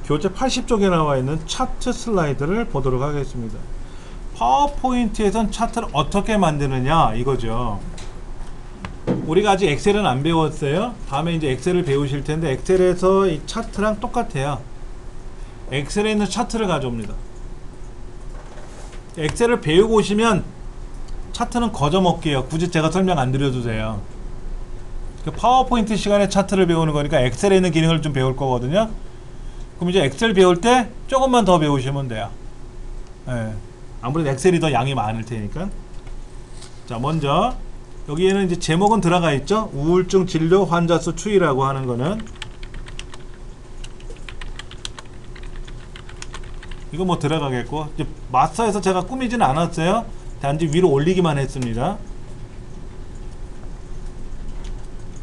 교재 80쪽에 나와 있는 차트 슬라이드를 보도록 하겠습니다. 파워포인트에선 차트를 어떻게 만드느냐 이거죠. 우리가 아직 엑셀은 안 배웠어요. 다음에 이제 엑셀을 배우실 텐데, 엑셀에서 이 차트랑 똑같아요. 엑셀에 있는 차트를 가져옵니다. 엑셀을 배우고 오시면 차트는 거저 먹게요. 굳이 제가 설명 안 드려도 돼요. 파워포인트 시간에 차트를 배우는 거니까 엑셀에 있는 기능을 좀 배울 거거든요. 그럼 이제 엑셀 배울 때 조금만 더 배우시면 돼요. 예. 아무래도 엑셀이 더 양이 많을 테니까. 자, 먼저 여기에는 이제 제목은 들어가 있죠. 우울증 진료 환자 수 추이라고 하는 거는 이거 뭐 들어가겠고, 이제 마스터에서 제가 꾸미지는 않았어요. 단지 위로 올리기만 했습니다.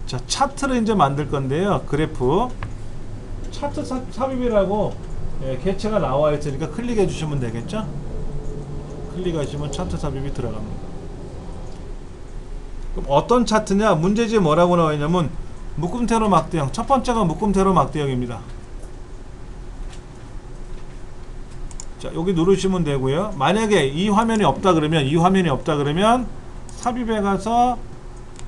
자, 차트를 이제 만들 건데요. 그래프 차트 삽입이라고 개체가 나와 있으니까 클릭해 주시면 되겠죠. 클릭하시면 차트 삽입이 들어갑니다. 그럼 어떤 차트냐? 문제지에 뭐라고 나와 있냐면 묶음태로 막대형. 첫 번째가 묶음태로 막대형입니다. 자, 여기 누르시면 되고요. 만약에 이 화면이 없다 그러면 삽입에 가서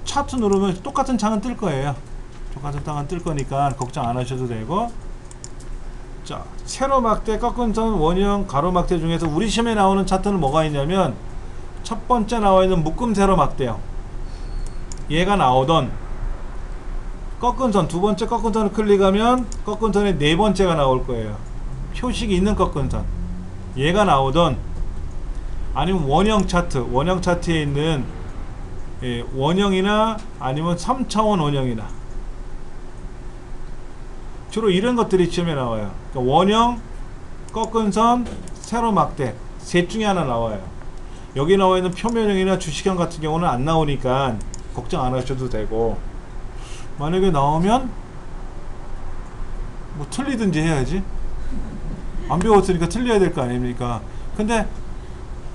차트 누르면 똑같은 창은 뜰 거예요. 똑같은 창은 뜰 거니까 걱정 안 하셔도 되고. 자, 세로 막대, 꺾은 선, 원형, 가로 막대 중에서 우리 시험에 나오는 차트는 뭐가 있냐면 첫 번째 나와 있는 묶음 세로 막대형, 얘가 나오던 꺾은 선, 두 번째 꺾은 선을 클릭하면 꺾은 선의 네 번째가 나올 거예요. 표식이 있는 꺾은 선, 얘가 나오던, 아니면 원형 차트, 원형 차트에 있는 원형이나 아니면 3차원 원형이나, 주로 이런 것들이 시험에 나와요. 그러니까 원형, 꺾은 선, 세로 막대 셋 중에 하나 나와요. 여기 나와 있는 표면형이나 주식형 같은 경우는 안 나오니까 걱정 안 하셔도 되고, 만약에 나오면 뭐 틀리든지 해야지. 안 배웠으니까 틀려야 될 거 아닙니까? 근데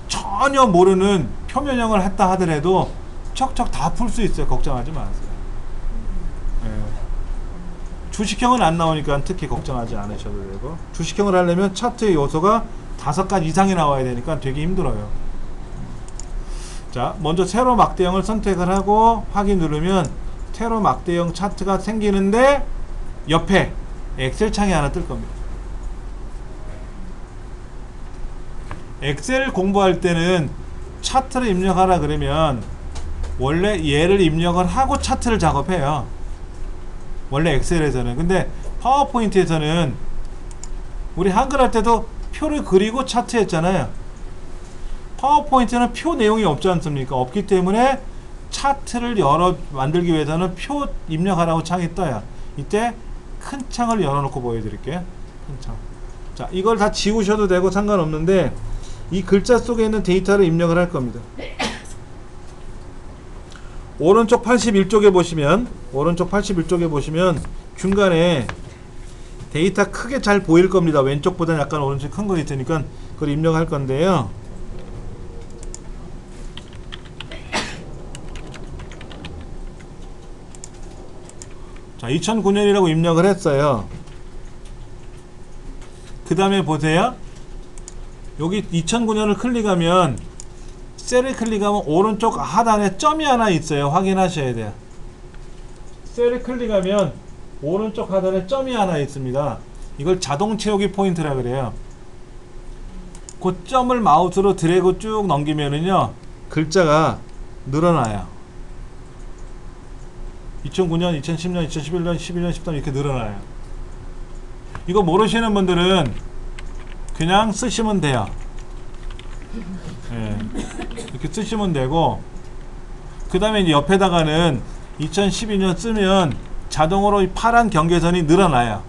전혀 모르는 표면형을 했다 하더라도 척척 다 풀 수 있어요. 걱정하지 마세요. 주식형은 안 나오니까 특히 걱정하지 않으셔도 되고, 주식형을 하려면 차트의 요소가 5가지 이상이 나와야 되니까 되게 힘들어요. 자, 먼저 세로 막대형을 선택을 하고 확인 누르면 세로 막대형 차트가 생기는데 옆에 엑셀 창이 하나 뜰 겁니다. 엑셀 공부할 때는 차트를 입력하라 그러면 원래 얘를 입력을 하고 차트를 작업해요. 원래 엑셀에서는. 근데 파워포인트에서는 우리 한글 할 때도 표를 그리고 차트 했잖아요. 파워포인트는 표 내용이 없지 않습니까? 없기 때문에 차트를 만들기 위해서는 표 입력하라고 창이 떠요. 이때 큰 창을 열어놓고 보여드릴게요. 큰 창. 자, 이걸 다 지우셔도 되고 상관없는데 이 글자 속에 있는 데이터를 입력을 할 겁니다. 오른쪽 81쪽에 보시면 중간에 데이터 크게 잘 보일 겁니다. 왼쪽보다 약간 오른쪽이 큰 거 있으니까 그걸 입력할 건데요. 자, 2009년이라고 입력을 했어요. 그 다음에 보세요. 여기 2009년을 클릭하면, 셀을 클릭하면 오른쪽 하단에 점이 하나 있어요. 확인하셔야 돼요. 셀을 클릭하면 오른쪽 하단에 점이 하나 있습니다. 이걸 자동 채우기 포인트라 그래요. 그 점을 마우스로 드래그 쭉 넘기면은요, 글자가 늘어나요. 2009년, 2010년, 2011년, 11년, 13년 이렇게 늘어나요. 이거 모르시는 분들은 그냥 쓰시면 돼요. 예, 이렇게 쓰시면 되고, 그 다음에 이제 옆에다가는 2012년 쓰면 자동으로 이 파란 경계선이 늘어나요.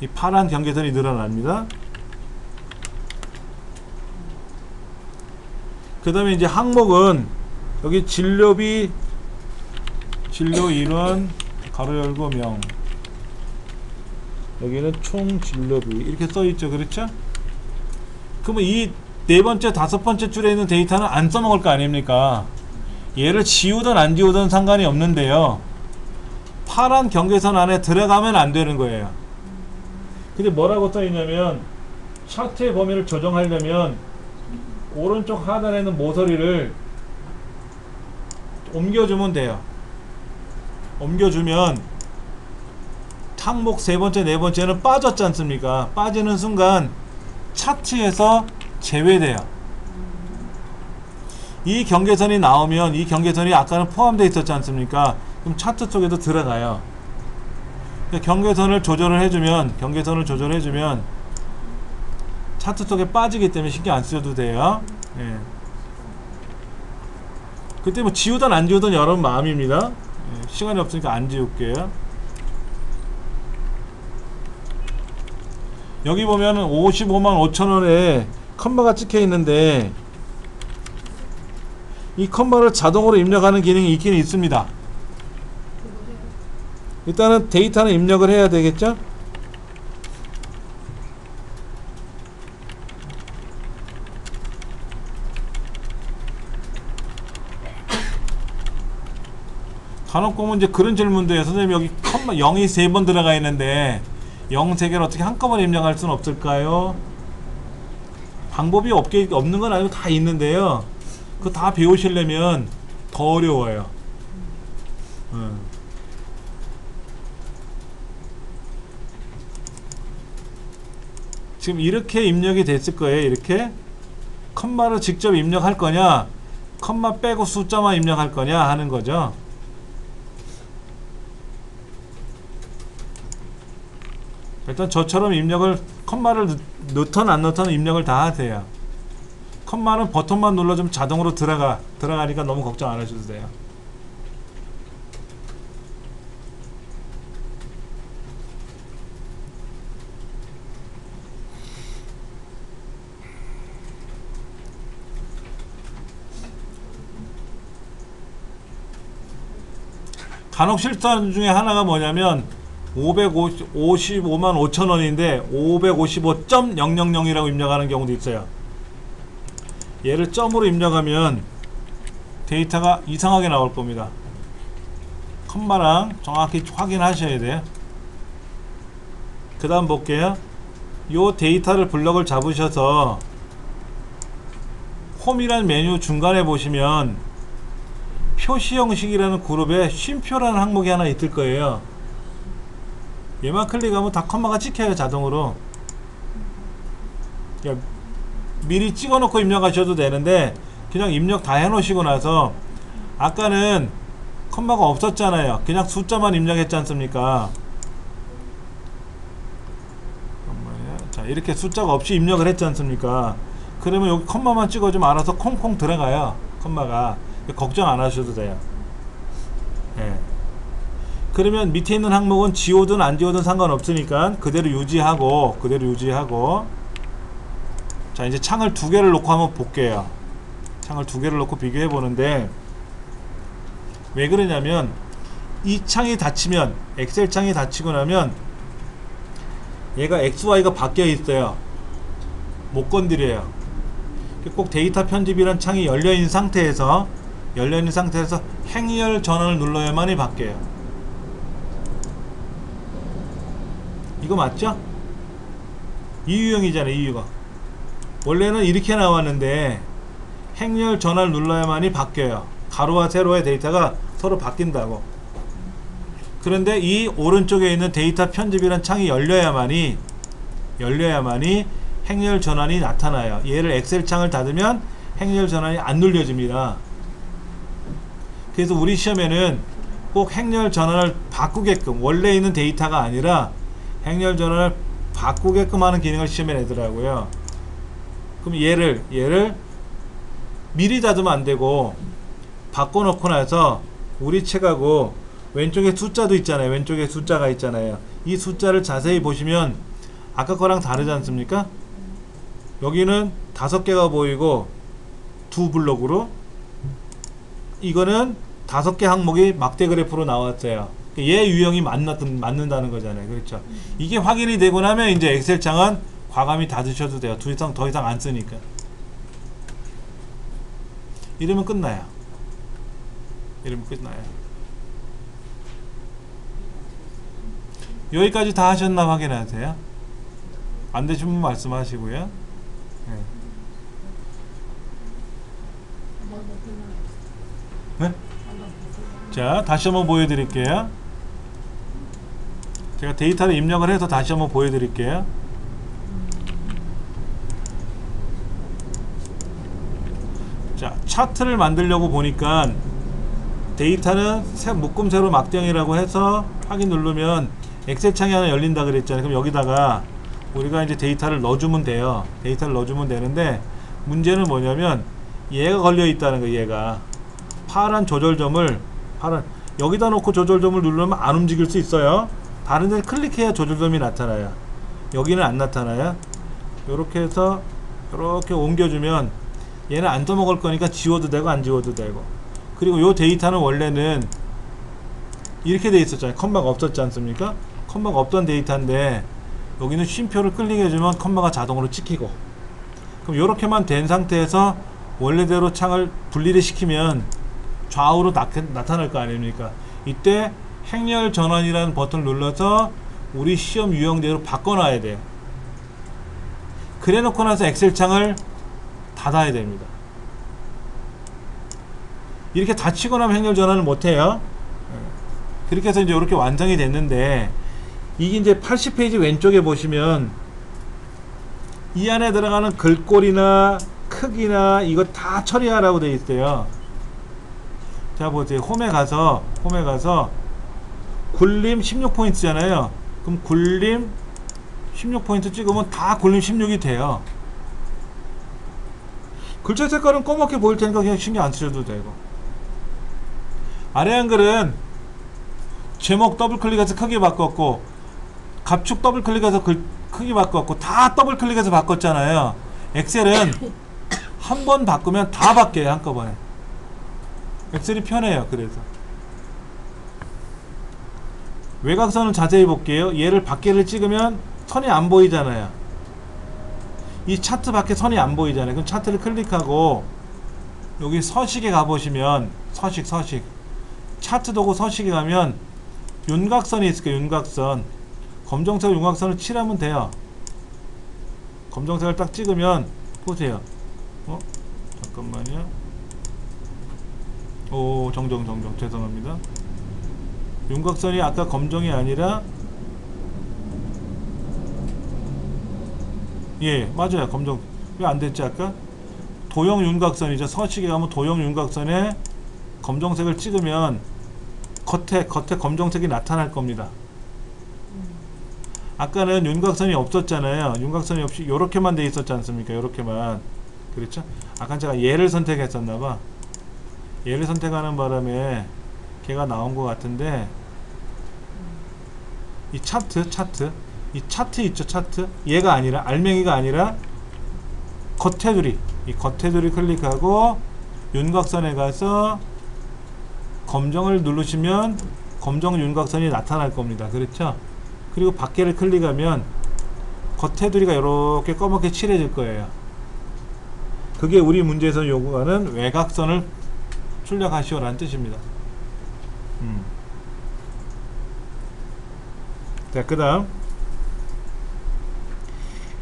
이 파란 경계선이 늘어납니다. 그 다음에 이제 항목은 여기 진료비, 진료 인원, 가로 열고 명, 여기는 총 진료비 이렇게 써있죠. 그렇죠? 그러면 이 네 번째, 다섯 번째 줄에 있는 데이터는 안 써먹을 거 아닙니까? 얘를 지우든 안 지우든 상관이 없는데요, 파란 경계선 안에 들어가면 안 되는 거예요. 근데 뭐라고 써있냐면 차트의 범위를 조정하려면 오른쪽 하단에 있는 모서리를 옮겨주면 돼요. 옮겨주면 항목 세 번째, 네 번째는 빠졌지 않습니까? 빠지는 순간 차트에서 제외돼요. 이 경계선이 나오면 이 경계선이 아까는 포함되어 있었지 않습니까? 그럼 차트 속에도 들어가요. 경계선을 조절을 해주면 차트 속에 빠지기 때문에 신경 안 쓰셔도 돼요. 예. 그때 뭐 지우든 안 지우든 여러분 마음입니다. 예. 시간이 없으니까 안 지울게요. 여기 보면은 55만 5천원에 컴마가 찍혀 있는데 이 컴마를 자동으로 입력하는 기능이 있긴 있습니다. 일단은 데이터는 입력을 해야 되겠죠? 간혹 보면 이제 그런 질문도 해요. 선생님 여기 컴마 0이 3번 들어가 있는데 0 3개를 어떻게 한꺼번에 입력할 수는 없을까요? 방법이 없는 건 아니고 다 있는데요. 그거 다 배우시려면 더 어려워요. 지금 이렇게 입력이 됐을 거예요. 이렇게 컴마를 직접 입력할 거냐, 컴마 빼고 숫자만 입력할 거냐 하는 거죠. 일단 저처럼 입력을 컴마를 넣던 안 넣던 입력을 다 하세요. 컴마는 버튼만 눌러주면 자동으로 들어가니까 너무 걱정 안 하셔도 돼요. 간혹 실수하는 중에 하나가 뭐냐면 555만 5천원인데 555.000이라고 입력하는 경우도 있어요. 얘를 점으로 입력하면 데이터가 이상하게 나올 겁니다. 컴마랑 정확히 확인하셔야 돼요. 그 다음 볼게요. 요 데이터를 블럭을 잡으셔서 홈이란 메뉴 중간에 보시면 표시 형식이라는 그룹에 쉼표라는 항목이 하나 있을 거예요. 얘만 클릭하면 다 컴마가 찍혀요. 자동으로. 그러니까 미리 찍어놓고 입력하셔도 되는데 그냥 입력 다 해놓으시고 나서 아까는 컴마가 없었잖아요. 그냥 숫자만 입력했지 않습니까? 자, 이렇게 숫자가 없이 입력을 했지 않습니까? 그러면 여기 컴마만 찍어주면 알아서 콩콩 들어가요. 컴마가. 걱정 안 하셔도 돼요. 예. 그러면 밑에 있는 항목은 지우든 안 지우든 상관없으니까 그대로 유지하고 자, 이제 창을 2개를 놓고 한번 볼게요. 창을 2개를 놓고 비교해 보는데 왜 그러냐면 이 창이 닫히면, 엑셀 창이 닫히고 나면 얘가 XY가 바뀌어 있어요. 못 건드려요. 꼭 데이터 편집이란 창이 열려있는 상태에서 행렬 전환을 눌러야만이 바뀌어요. 이거 맞죠? 이 유형이잖아요. 이 유형. 원래는 이렇게 나왔는데 행렬 전환을 눌러야만이 바뀌어요. 가로와 세로의 데이터가 서로 바뀐다고. 그런데 이 오른쪽에 있는 데이터 편집이란 창이 열려야만이 행렬 전환이 나타나요. 얘를 엑셀 창을 닫으면 행렬 전환이 안 눌려집니다. 그래서 우리 시험에는 꼭 행렬 전환을 바꾸게끔, 원래 있는 데이터가 아니라 행렬 전환을 바꾸게끔 하는 기능을 시험에 내더라고요. 그럼 얘를 미리 닫으면 안 되고 바꿔놓고 나서 우리 책하고 왼쪽에 숫자도 있잖아요. 왼쪽에 숫자가 있잖아요. 이 숫자를 자세히 보시면 아까 거랑 다르지 않습니까? 여기는 5개가 보이고 2블록으로, 이거는 5개 항목이 막대 그래프로 나왔어요. 얘 유형이 맞는다는 거잖아요. 그렇죠? 이게 확인이 되고 나면 이제 엑셀 창은 과감히 닫으셔도 돼요. 더 이상 안 쓰니까. 이러면 끝나요. 여기까지 다 하셨나 확인하세요. 안 되시면 말씀하시고요. 네? 자, 다시 한번 보여드릴게요. 제가 데이터를 입력을 해서 다시 한번 보여드릴게요. 자, 차트를 만들려고 보니까 데이터는 묶음 세로 막대형이라고 해서 확인 누르면 엑셀 창이 하나 열린다 그랬잖아요. 그럼 여기다가 우리가 이제 데이터를 넣어주면 돼요. 데이터를 넣어주면 되는데 문제는 뭐냐면 얘가 걸려 있다는 거예요. 얘가 파란 조절점을 여기다 놓고 조절점을 누르면 안 움직일 수 있어요. 다른 데 클릭해야 조절점이 나타나요. 여기는 안 나타나요. 요렇게 해서 이렇게 옮겨주면 얘는 안 써먹을 거니까 지워도 되고 안 지워도 되고, 그리고 요 데이터는 원래는 이렇게 돼 있었잖아요. 컴마가 없었지 않습니까? 컴마가 없던 데이터인데 여기는 쉼표를 클릭해주면 컴마가 자동으로 찍히고, 그럼 요렇게만 된 상태에서 원래대로 창을 분리를 시키면 좌우로 나타날 거 아닙니까? 이때 행렬 전환이라는 버튼을 눌러서 우리 시험 유형대로 바꿔놔야 돼요. 그래 놓고 나서 엑셀 창을 닫아야 됩니다. 이렇게 닫히고 나면 행렬 전환을 못해요. 그렇게 해서 이제 이렇게 완성이 됐는데, 이게 이제 80페이지 왼쪽에 보시면 이 안에 들어가는 글꼴이나 크기나 이거 다 처리하라고 되어 있어요. 자, 보세요. 홈에 가서 굴림 16포인트잖아요. 그럼 굴림 16포인트 찍으면 다 굴림 16이 돼요. 글자 색깔은 검게 보일 테니까 그냥 신경 안 쓰셔도 되고, 아래 한글은 제목 더블 클릭해서 크기 바꿨고, 갑축 더블 클릭해서 크기 바꿨고, 다 더블 클릭해서 바꿨잖아요. 엑셀은 한 번 바꾸면 다 바뀌어요, 한꺼번에. 엑셀이 편해요. 그래서 외곽선을 자세히 볼게요. 얘를 밖에를 찍으면 선이 안 보이잖아요. 이 차트 밖에 선이 안 보이잖아요. 그럼 차트를 클릭하고 여기 서식에 가보시면 서식 차트 도구 서식에 가면 윤곽선이 있을 거예요. 윤곽선, 검정색 윤곽선을 칠하면 돼요. 검정색을 딱 찍으면 보세요. 잠깐만요. 오, 정정 죄송합니다. 윤곽선이 아까 검정이 아니라, 예, 맞아요. 검정. 왜 안 됐지 아까? 도형 윤곽선이죠. 서식에 가면 도형 윤곽선에 검정색을 찍으면 겉에 검정색이 나타날 겁니다. 아까는 윤곽선이 없었잖아요. 윤곽선이 없이 요렇게만 돼 있었지 않습니까? 요렇게만. 그렇죠? 아까 제가 얘를 선택했었나봐. 얘를 선택하는 바람에 걔가 나온 것 같은데, 이 차트 이 차트 있죠. 차트 얘가 아니라, 알맹이가 아니라 겉테두리, 이 겉테두리 클릭하고 윤곽선에 가서 검정을 누르시면 검정 윤곽선이 나타날 겁니다. 그렇죠? 그리고 밖에를 클릭하면 겉테두리가 이렇게 검게 칠해질 거예요. 그게 우리 문제에서 요구하는 외곽선을 출력하시오라는 뜻입니다. 자, 그 다음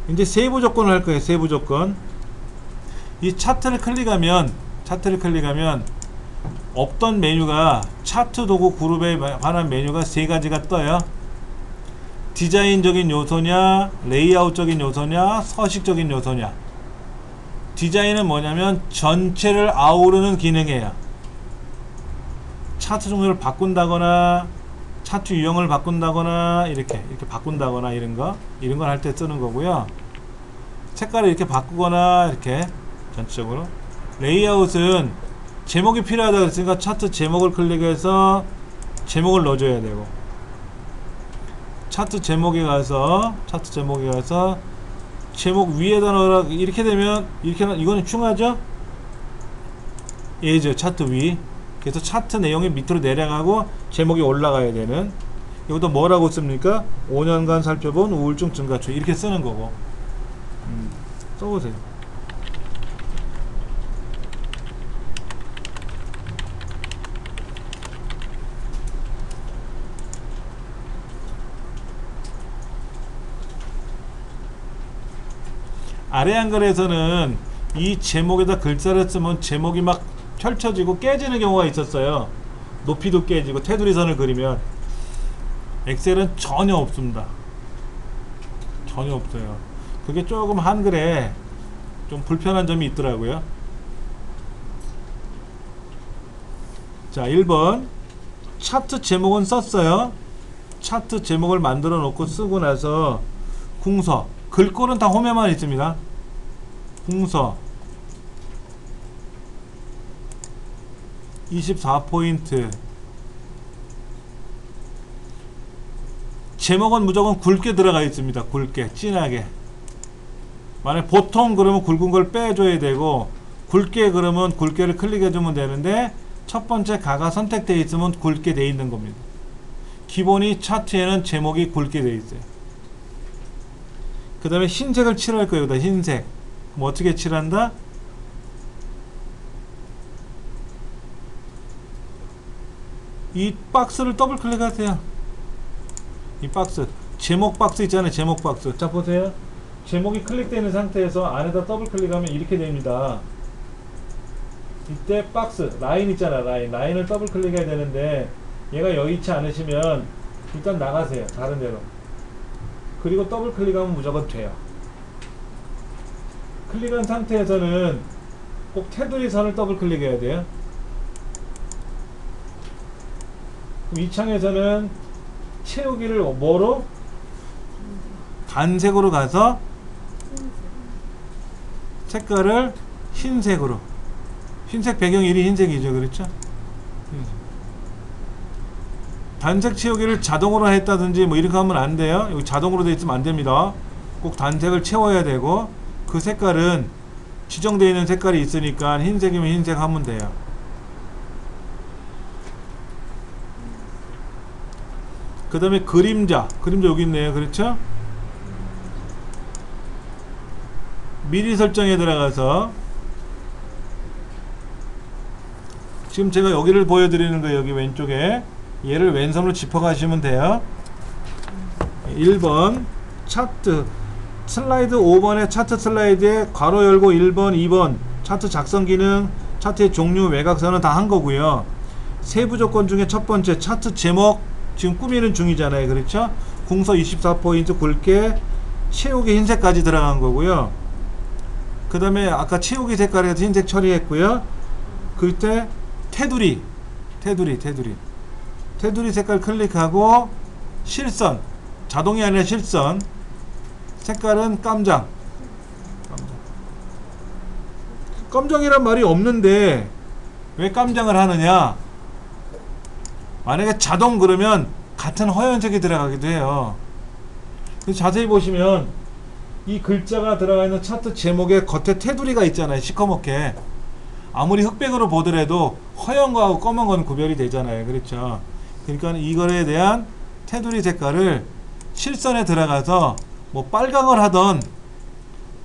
이제 세부 조건을 할 거예요. 세부 조건. 이 차트를 클릭하면 없던 메뉴가, 차트 도구 그룹에 관한 메뉴가 세 가지가 떠요. 디자인적인 요소냐, 레이아웃적인 요소냐, 서식적인 요소냐. 디자인은 뭐냐면 전체를 아우르는 기능이에요. 차트 종류를 바꾼다거나, 차트 유형을 바꾼다거나, 이렇게 바꾼다거나, 이런 걸 할 때 쓰는 거고요. 색깔을 이렇게 바꾸거나, 이렇게 전체적으로. 레이아웃은 제목이 필요하다 그랬으니까 차트 제목을 클릭해서 제목을 넣어줘야 되고, 차트 제목에 가서 제목 위에다 넣어라. 이렇게 되면 이거는 충하죠? 예죠. 차트 위. 그래서 차트 내용이 밑으로 내려가고 제목이 올라가야 되는. 이것도 뭐라고 씁니까? 5년간 살펴본 우울증 증가초, 이렇게 쓰는 거고. 써보세요. 아래 한글에서는 이 제목에다 글자를 쓰면 제목이 막 펼쳐지고 깨지는 경우가 있었어요. 높이도 깨지고 테두리 선을 그리면. 엑셀은 전혀 없습니다. 전혀 없어요. 그게 조금 한글에 좀 불편한 점이 있더라고요. 자, 1번 차트 제목은 썼어요. 차트 제목을 만들어 놓고 쓰고 나서 궁서, 글꼴은 다 홈에만 있습니다. 궁서 24포인트. 제목은 무조건 굵게 들어가 있습니다. 굵게, 진하게. 만약 보통 그러면 굵은 걸 빼줘야 되고, 굵게 그러면 굵게를 클릭해주면 되는데, 첫 번째 가가 선택되어 있으면 굵게 되어 있는 겁니다. 기본이 차트에는 제목이 굵게 되어 있어요. 그 다음에 흰색을 칠할 거예요. 흰색. 그럼 어떻게 칠한다? 이 박스를 더블 클릭하세요. 이 박스, 제목 박스 있잖아요. 제목 박스. 자, 보세요. 제목이 클릭되는 상태에서 안에다 더블 클릭하면 이렇게 됩니다. 이때 박스, 라인 있잖아. 라인을 더블 클릭해야 되는데 얘가 여의치 않으시면 일단 나가세요. 다른 데로. 그리고 더블 클릭하면 무조건 돼요. 클릭한 상태에서는 꼭 테두리 선을 더블 클릭해야 돼요. 이 창에서는 채우기를 뭐로? 단색으로 가서 색깔을 흰색으로. 흰색 배경이 흰색이죠. 그렇죠? 단색 채우기를 자동으로 했다든지 뭐 이렇게 하면 안 돼요. 여기 자동으로 되어 있으면 안 됩니다. 꼭 단색을 채워야 되고, 그 색깔은 지정되어 있는 색깔이 있으니까 흰색이면 흰색 하면 돼요. 그 다음에 그림자 여기 있네요. 그렇죠? 미리 설정에 들어가서 지금 제가 여기를 보여드리는 거예요. 여기 왼쪽에 얘를 왼손으로 짚어 가시면 돼요. 1번 차트 슬라이드 5번의 차트 슬라이드에 괄호 열고 1번 2번 차트 작성 기능, 차트의 종류, 외곽선은 다 한 거고요. 세부 조건 중에 첫 번째 차트 제목 지금 꾸미는 중이잖아요. 그렇죠? 궁서 24포인트 굵게, 채우기 흰색까지 들어간 거고요. 그 다음에 아까 채우기 색깔에서 흰색 처리했고요. 그때 테두리 색깔 클릭하고 실선, 자동이 아니라 실선, 색깔은 깜장이란 말이 없는데 왜 깜장을 하느냐? 만약에 자동 그러면 같은 허연색이 들어가기도 해요. 그래서 자세히 보시면 이 글자가 들어가 있는 차트 제목에 겉에 테두리가 있잖아요. 시커멓게. 아무리 흑백으로 보더라도 허연 거하고 검은 건 구별이 되잖아요. 그렇죠? 그러니까 이거에 대한 테두리 색깔을 실선에 들어가서 뭐 빨강을 하던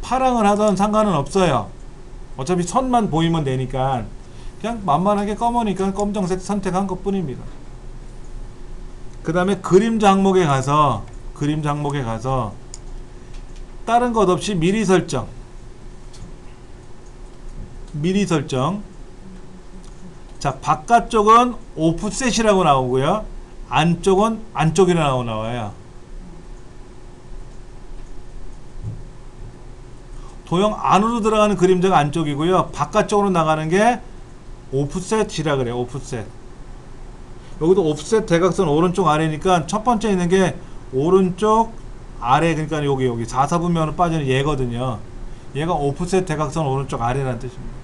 파랑을 하던 상관은 없어요. 어차피 선만 보이면 되니까 그냥 만만하게 검으니까 검정색 선택한 것 뿐입니다. 그 다음에 그림자 항목에 가서 다른 것 없이 미리 설정. 자, 바깥쪽은 오프셋이라고 나오고요. 안쪽은 안쪽이라고 나와요. 도형 안으로 들어가는 그림자가 안쪽이고요. 바깥쪽으로 나가는 게 오프셋이라 그래요. 오프셋. 여기도 오프셋 대각선 오른쪽 아래니까 첫 번째 있는 게 오른쪽 아래, 그러니까 여기 4사분면으로 빠지는 얘거든요. 얘가 오프셋 대각선 오른쪽 아래라는 뜻입니다.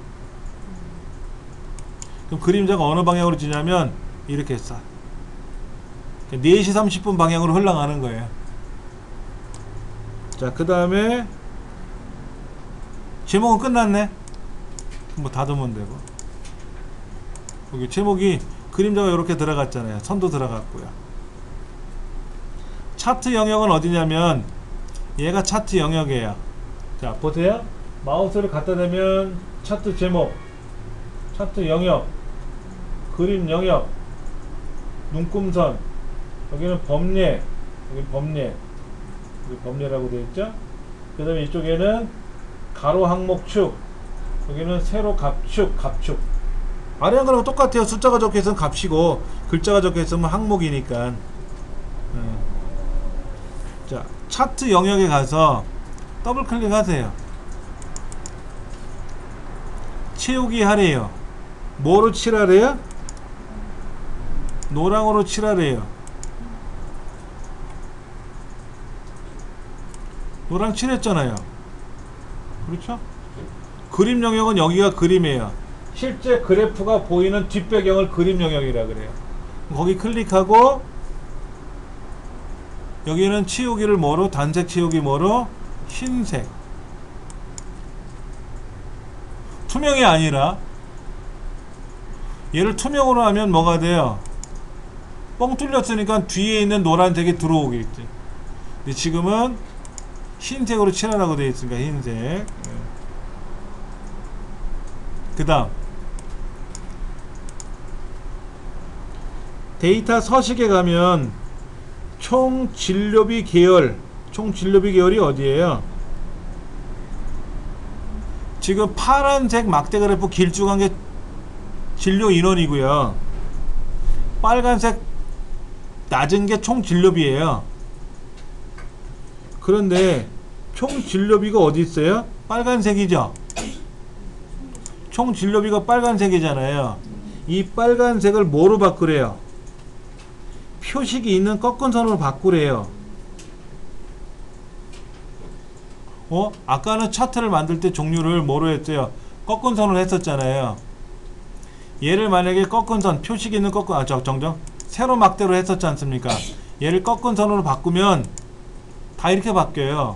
그럼 그림자가 어느 방향으로 지냐면 이렇게 싹 4시 30분 방향으로 흘러가는 거예요. 자, 그 다음에 제목은 끝났네. 뭐 닫으면 되고. 여기 제목이 그림자가 이렇게 들어갔잖아요. 선도 들어갔고요. 차트 영역은 어디냐면 얘가 차트 영역이에요. 자, 보세요. 마우스를 갖다 대면 차트 제목, 차트 영역, 그림 영역, 눈금선, 여기는 범례, 여기 범례라고 되어 있죠. 그 다음에 이쪽에는 가로 항목축, 여기는 세로 갑축, 갑축. 아래 한 거랑 똑같아요. 숫자가 적혀있으면 값이고 글자가 적혀있으면 항목이니까. 자, 차트 영역에 가서 더블 클릭하세요. 채우기 하래요. 뭐로 칠하래요? 노랑으로 칠하래요. 노랑 칠했잖아요. 그렇죠? 그림 영역은 여기가 그림이에요. 실제 그래프가 보이는 뒷배경을 그림 영역이라 그래요. 거기 클릭하고 여기는 치우기를 뭐로? 단색 치우기 뭐로? 흰색. 투명이 아니라 얘를 투명으로 하면 뭐가 돼요? 뻥 뚫렸으니까 뒤에 있는 노란색이 들어오겠지. 근데 지금은 흰색으로 칠하라고 되어 있으니까 흰색. 그 다음 데이터 서식에 가면 총 진료비 계열, 총 진료비 계열이 어디에요? 지금 파란색 막대 그래프 길쭉한 게 진료 인원이고요. 빨간색 낮은 게 총 진료비예요. 그런데 총 진료비가 어디 있어요? 빨간색이죠. 총 진료비가 빨간색이잖아요. 이 빨간색을 뭐로 바꾸래요? 표식이 있는 꺾은 선으로 바꾸래요. 아까는 차트를 만들 때 종류를 뭐로 했어요? 꺾은 선으로 했었잖아요. 얘를 만약에 꺾은 선, 표식 있는 꺾은, 정정 세로 막대로 했었지 않습니까? 얘를 꺾은 선으로 바꾸면 다 이렇게 바뀌어요.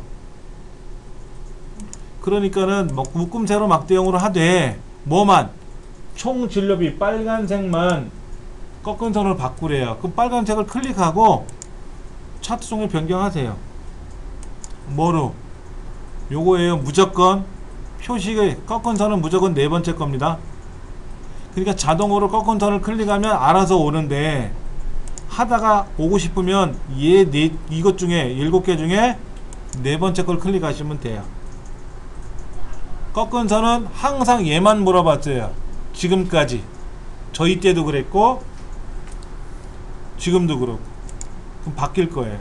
그러니까는 묶음 세로 막대형으로 하되 뭐만 총 진료비 빨간색만 꺾은 선으로 바꾸래요. 그럼 빨간색을 클릭하고 차트 종류 변경하세요. 뭐로? 요거예요. 무조건 표식의 꺾은 선은 무조건 네 번째 겁니다. 그러니까 자동으로 꺾은 선을 클릭하면 알아서 오는데 하다가 오고 싶으면 이것 중에 7개 중에 네 번째 걸 클릭하시면 돼요. 꺾은 선은 항상 얘만 물어봤어요. 지금까지 저희 때도 그랬고 지금도 그렇고. 그럼 바뀔 거예요.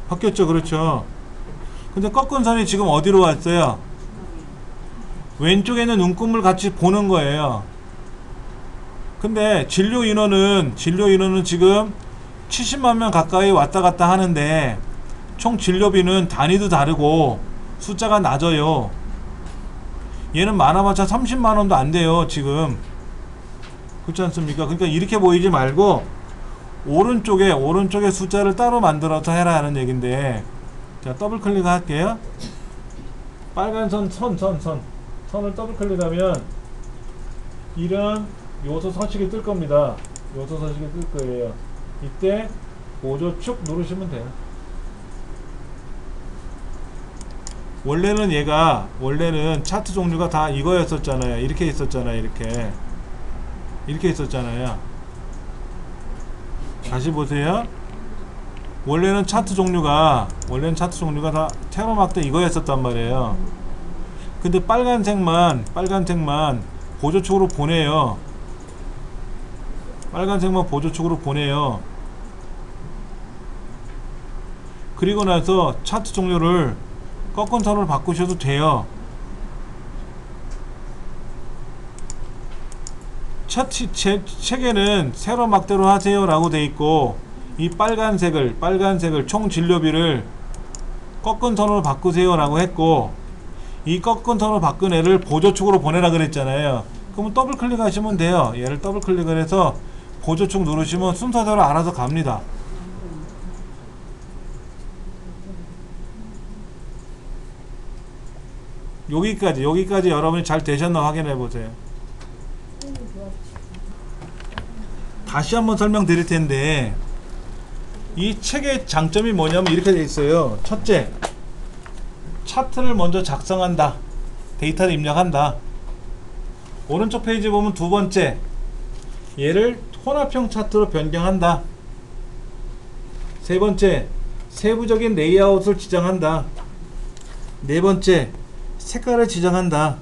바뀌었죠. 그렇죠. 근데 꺾은 선이 지금 어디로 왔어요? 왼쪽에 있는 눈금을 같이 보는 거예요. 근데 진료 인원은 지금 70만 명 가까이 왔다 갔다 하는데 총 진료비는 단위도 다르고 숫자가 낮아요. 얘는 많아봤자 30만원도 안 돼요. 지금 그렇지 않습니까? 그러니까 이렇게 보이지 말고 오른쪽에 숫자를 따로 만들어서 해라 하는 얘긴데, 자, 더블 클릭할게요. 빨간 선을 더블 클릭하면 이런 요소 서식이 뜰 겁니다. 요소 서식이 뜰 거예요. 이때 보조축 누르시면 돼요. 원래는 차트 종류가 다 이거였었잖아요. 이렇게 있었잖아요. 이렇게 있었잖아요. 다시 보세요. 원래는 차트 종류가 다 테러막대 이거였었단 말이에요. 근데 빨간색만 보조축으로 보내요. 그리고 나서 차트 종류를 꺾은 선으로 바꾸셔도 돼요. 책에는 세로 막대로 하세요 라고 돼 있고, 이 빨간색을 총 진료비를 꺾은 선으로 바꾸세요 라고 했고, 이 꺾은 선으로 바꾼 애를 보조축으로 보내라 그랬잖아요. 그러면 더블 클릭하시면 돼요. 얘를 더블 클릭을 해서 보조축 누르시면 순서대로 알아서 갑니다. 여기까지 여러분이 잘 되셨나 확인해 보세요. 다시 한번 설명드릴 텐데, 이 책의 장점이 뭐냐면 이렇게 돼 있어요. 첫째, 차트를 먼저 작성한다. 데이터를 입력한다. 오른쪽 페이지 보면 두 번째, 얘를 혼합형 차트로 변경한다. 세 번째, 세부적인 레이아웃을 지정한다. 네 번째, 색깔을 지정한다.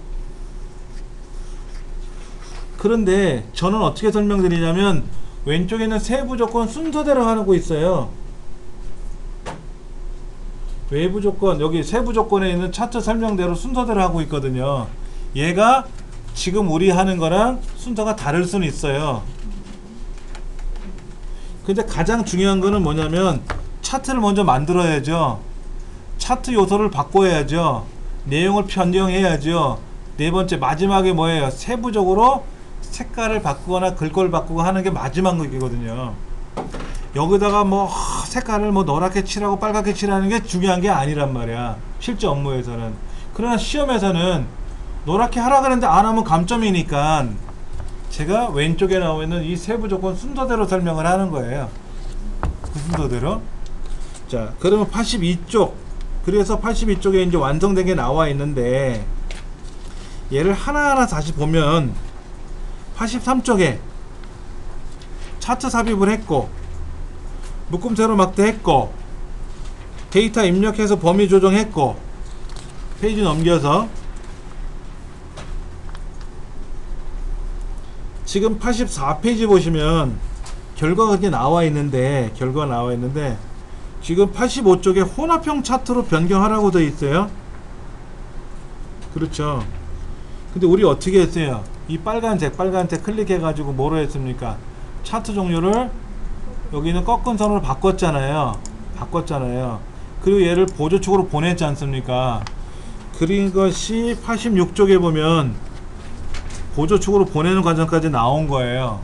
그런데 저는 어떻게 설명드리냐면 왼쪽에 있는 세부 조건 순서대로 하고 있어요. 외부 조건, 여기 세부 조건에 있는 차트 설명대로 순서대로 하고 있거든요. 얘가 지금 우리 하는 거랑 순서가 다를 수는 있어요. 근데 가장 중요한 거는 뭐냐면 차트를 먼저 만들어야죠. 차트 요소를 바꿔야죠. 내용을 변경해야죠. 네 번째, 마지막에 뭐예요? 세부적으로 색깔을 바꾸거나 글꼴을 바꾸고 하는 게 마지막 거거든요. 여기다가 뭐 색깔을 뭐 노랗게 칠하고 빨갛게 칠하는 게 중요한 게 아니란 말이야, 실제 업무에서는. 그러나 시험에서는 노랗게 하라 그랬는데 안 하면 감점이니까 제가 왼쪽에 나와 있는 이 세부 조건 순서대로 설명을 하는 거예요. 그 순서대로. 자, 그러면 82쪽. 그래서 82쪽에 이제 완성된 게 나와 있는데 얘를 하나하나 다시 보면 83쪽에 차트 삽입을 했고 묶음 세로 막대했고 데이터 입력해서 범위 조정했고 페이지 넘겨서 지금 84페이지 보시면 결과가 이렇게 나와 있는데 지금 85쪽에 혼합형 차트로 변경하라고 되어 있어요. 그렇죠. 근데 우리 어떻게 했어요? 이 빨간색 클릭해 가지고 뭐로 했습니까? 차트 종류를 여기는 꺾은 선으로 바꿨잖아요. 그리고 얘를 보조축으로 보냈지 않습니까? 그린 것이 86쪽에 보면 보조축으로 보내는 과정까지 나온 거예요.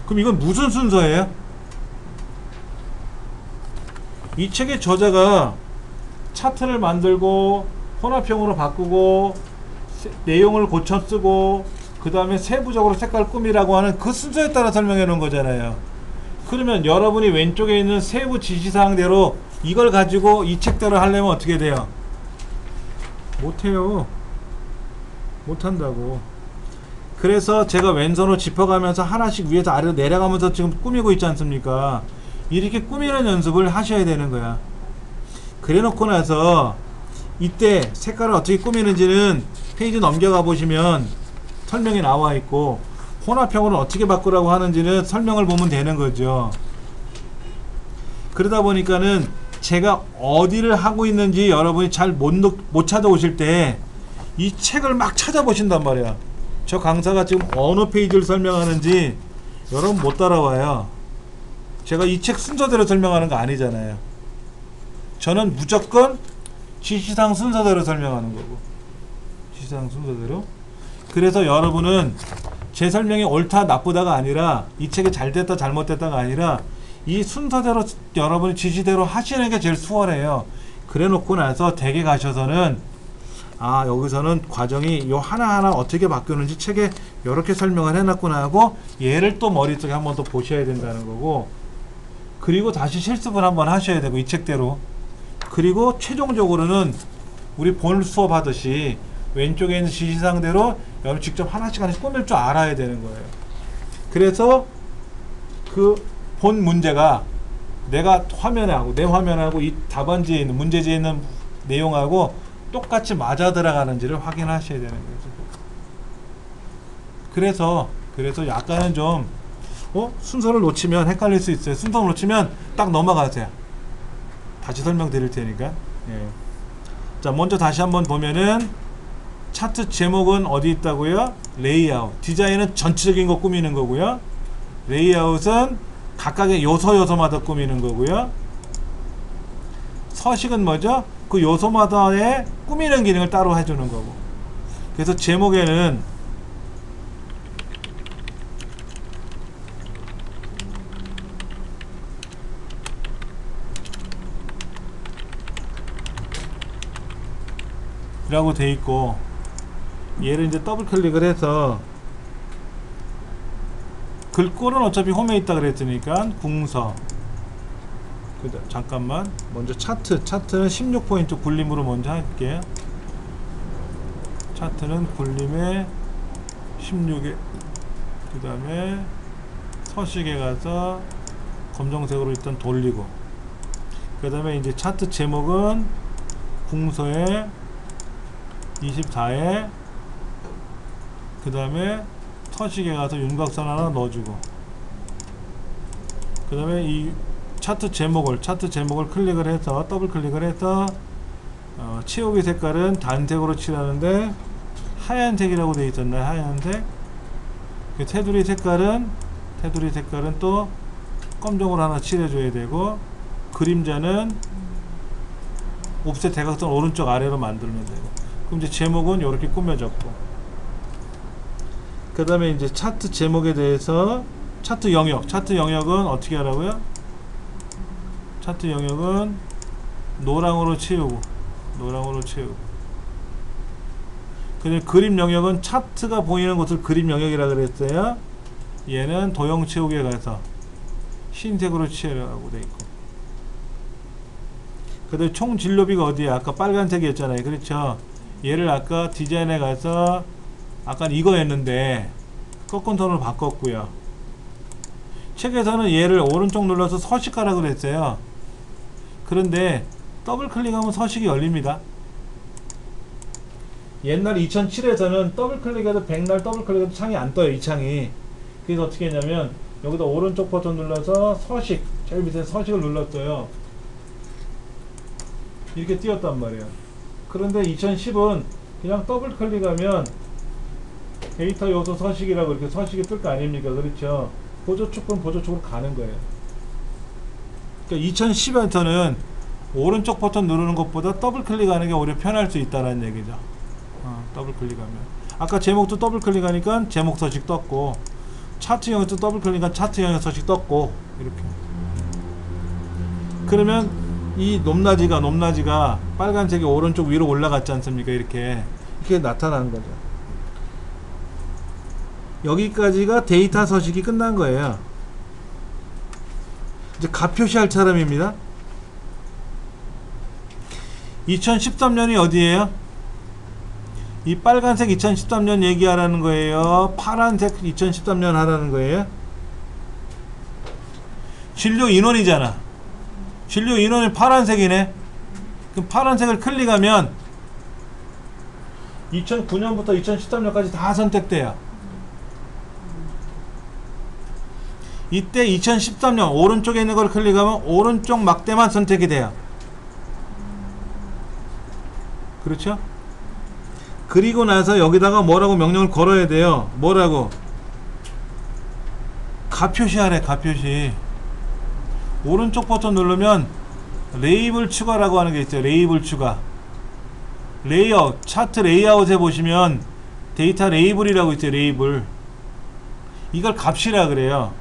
그럼 이건 무슨 순서예요? 이 책의 저자가 차트를 만들고 혼합형으로 바꾸고 내용을 고쳐 쓰고 그 다음에 세부적으로 색깔 꾸미라고 하는 그 순서에 따라 설명해 놓은 거잖아요. 그러면 여러분이 왼쪽에 있는 세부 지시사항대로 이걸 가지고 이 책대로 하려면 어떻게 돼요? 못해요. 못한다고. 그래서 제가 왼손으로 짚어가면서 하나씩 위에서 아래로 내려가면서 지금 꾸미고 있지 않습니까? 이렇게 꾸미는 연습을 하셔야 되는 거야. 그래 놓고 나서 이때 색깔을 어떻게 꾸미는지는 페이지 넘겨가 보시면 설명이 나와 있고 혼합형으로 어떻게 바꾸라고 하는지는 설명을 보면 되는 거죠. 그러다 보니까는 제가 어디를 하고 있는지 여러분이 잘 못 찾아오실 때 이 책을 막 찾아보신단 말이야. 저 강사가 지금 어느 페이지를 설명하는지 여러분 못 따라와요. 제가 이 책 순서대로 설명하는 거 아니잖아요. 저는 무조건 지시사항 순서대로 설명하는 거고, 지시사항 순서대로. 그래서 여러분은 제 설명이 옳다 나쁘다가 아니라 이 책이 잘됐다 잘못됐다가 아니라 이 순서대로 여러분이 지시대로 하시는 게 제일 수월해요. 그래 놓고 나서 댁에 가셔서는 아, 여기서는 과정이 요 하나하나 어떻게 바뀌는지 책에 이렇게 설명을 해놨구나 하고 얘를 또 머릿속에 한번 더 보셔야 된다는 거고, 그리고 다시 실습을 한번 하셔야 되고 이 책대로. 그리고 최종적으로는 우리 본 수업 하듯이 왼쪽에 있는 지시사항대로 여러분 직접 하나씩 꾸밀 줄 알아야 되는 거예요. 그래서 그 본 문제가 내가 화면에 하고 내 화면에 하고 이 답안지에 있는 문제지에 있는 내용하고 똑같이 맞아 들어가는지를 확인하셔야 되는 거죠. 그래서 약간은 좀 순서를 놓치면 헷갈릴 수 있어요. 순서를 놓치면 딱 넘어가세요. 다시 설명드릴 테니까. 예. 자, 먼저 다시 한번 보면은 차트 제목은 어디 있다고요? 레이아웃. 디자인은 전체적인 거 꾸미는 거고요. 레이아웃은 각각의 요소마다 꾸미는 거고요. 서식은 뭐죠? 그 요소마다의 꾸미는 기능을 따로 해주는 거고. 그래서 제목에는 라고 돼 있고, 얘를 이제 더블 클릭을 해서 글꼴은 어차피 홈에 있다 그랬으니까 궁서. 잠깐만, 먼저 차트는 16포인트 굴림으로 먼저 할게요. 차트는 굴림에 16에 그 다음에 서식에 가서 검정색으로 일단 돌리고, 그 다음에 이제 차트 제목은 궁서에 24에 그 다음에 서식에 가서 윤곽선 하나 넣어주고, 그 다음에 이 차트 제목을 클릭을 해서 더블 클릭을 해서 채우기 색깔은 단색으로 칠하는데 하얀색이라고 되어 있었나요? 하얀색. 그 테두리 색깔은 또 검정으로 하나 칠해줘야 되고, 그림자는 옵셋 대각선 오른쪽 아래로 만들면 되고, 그럼 이제 제목은 이렇게 꾸며졌고, 그 다음에 이제 차트 제목에 대해서 차트 영역은 어떻게 하라고요? 차트 영역은 노랑으로 채우고, 그다음에 그림 영역은 차트가 보이는 곳을 그림 영역이라 그랬어요. 얘는 도형 채우기에 가서 흰색으로 칠하라고 돼 있고, 그 다음에 총 진로비가 어디야? 아까 빨간색이었잖아요. 그렇죠? 얘를 아까 디자인에 가서 아까 이거였는데 꺾은 톤으로 바꿨고요. 책에서는 얘를 오른쪽 눌러서 서식하라고 그랬어요. 그런데 더블 클릭하면 서식이 열립니다. 옛날 2007에서는 더블 클릭해도 백날 더블 클릭해도 창이 안 떠요. 이 창이. 그래서 어떻게 했냐면 여기다 오른쪽 버튼 눌러서 서식, 제일 밑에 서식을 눌렀어요. 이렇게 띄었단 말이에요. 그런데 2010은 그냥 더블 클릭하면 데이터 요소 서식이라고 이렇게 서식이 뜰 거 아닙니까? 그렇죠? 보조축은 보조축으로 가는 거예요. 그러니까 2010에서는 오른쪽 버튼 누르는 것보다 더블 클릭하는 게 오히려 편할 수 있다는 얘기죠. 더블 클릭하면. 아까 제목도 더블 클릭하니까 제목 서식 떴고, 차트 영역도 더블 클릭하니까 차트 영역 서식 떴고, 이렇게. 그러면 이 높낮이가 빨간색이 오른쪽 위로 올라갔지 않습니까? 이렇게 나타나는 거죠. 여기까지가 데이터 서식이 끝난 거예요. 이제 값 표시할 차례입니다. 2013년이 어디예요? 이 빨간색 2013년 얘기하라는 거예요? 파란색 2013년 하라는 거예요? 진료 인원이잖아. 진료 인원이 파란색이네. 그럼 파란색을 클릭하면 2009년부터 2013년까지 다 선택돼요. 이때 2013년 오른쪽에 있는 걸 클릭하면 오른쪽 막대만 선택이 돼요. 그렇죠? 그리고 나서 여기다가 뭐라고 명령을 걸어야 돼요. 뭐라고? 값 표시하래. 값 표시. 오른쪽 버튼 누르면 레이블 추가라고 하는 게 있어요. 레이블 추가. 레이아웃, 차트 레이아웃에 보시면 데이터 레이블이라고 있어요. 레이블. 이걸 값이라 그래요.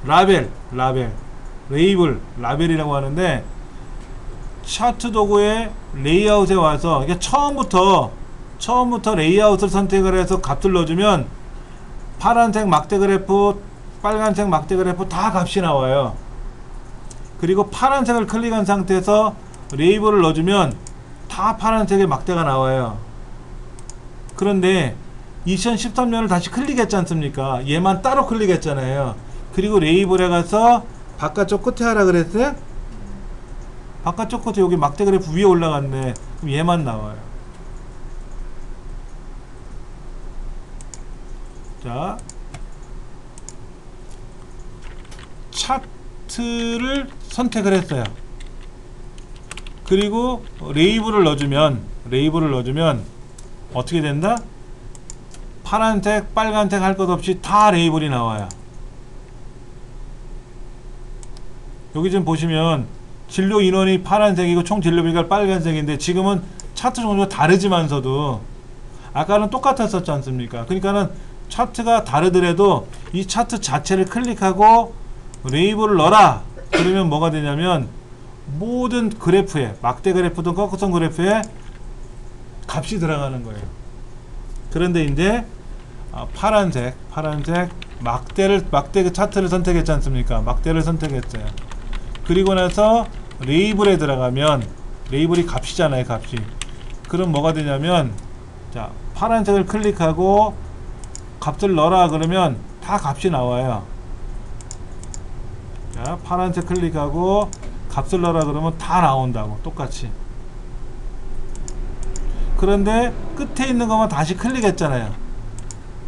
라벨, 레이블, 라벨이라고 하는데, 차트 도구의 레이아웃에 와서 이게 처음부터 레이아웃을 선택을 해서 값을 넣어주면 파란색 막대 그래프, 빨간색 막대 그래프 다 값이 나와요. 그리고 파란색을 클릭한 상태에서 레이블을 넣어주면 다 파란색의 막대가 나와요. 그런데 2013년을 다시 클릭했지 않습니까? 얘만 따로 클릭했잖아요. 그리고 레이블에 가서 바깥쪽 끝에 하라 그랬어요? 바깥쪽 끝에 여기 막대 그래프 위에 올라갔네. 그럼 얘만 나와요. 자, 차트를 선택을 했어요. 그리고 레이블을 넣어주면 어떻게 된다? 파란색, 빨간색 할 것 없이 다 레이블이 나와요. 여기 지금 보시면 진료 인원이 파란색이고 총 진료비가 빨간색인데, 지금은 차트 종류가 다르지만서도 아까는 똑같았었지 않습니까? 그러니까는 차트가 다르더라도 이 차트 자체를 클릭하고 레이블을 넣어라. 그러면 뭐가 되냐면 모든 그래프에, 막대 그래프든 꺾어선 그래프에 값이 들어가는 거예요. 그런데 이제 파란색 막대 차트를 선택했지 않습니까? 막대를 선택했어요. 그리고 나서 레이블에 들어가면 레이블이 값이잖아요. 값이. 그럼 뭐가 되냐면, 자, 파란색을 클릭하고 값을 넣어라 그러면 다 값이 나와요. 자, 파란색 클릭하고 값을 넣어라 그러면 다 나온다고. 똑같이. 그런데 끝에 있는 것만 다시 클릭했잖아요.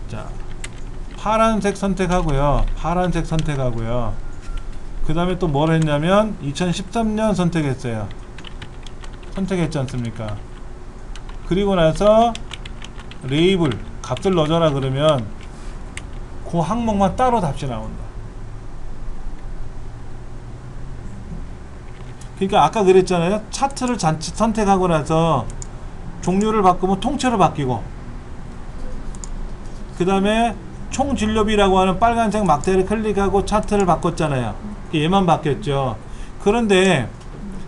자, 파란색 선택하고요. 파란색 선택하고요. 그 다음에 또 뭘 했냐면 2013년 선택했어요. 선택했지 않습니까? 그리고 나서 레이블 값을 넣어줘라 그러면 그 항목만 따로 답시 나온다. 그러니까 아까 그랬잖아요. 차트를 잔치 선택하고 나서 종류를 바꾸면 통째로 바뀌고, 그 다음에 총 진료비라고 하는 빨간색 막대를 클릭하고 차트를 바꿨잖아요. 얘만 바뀌었죠. 그런데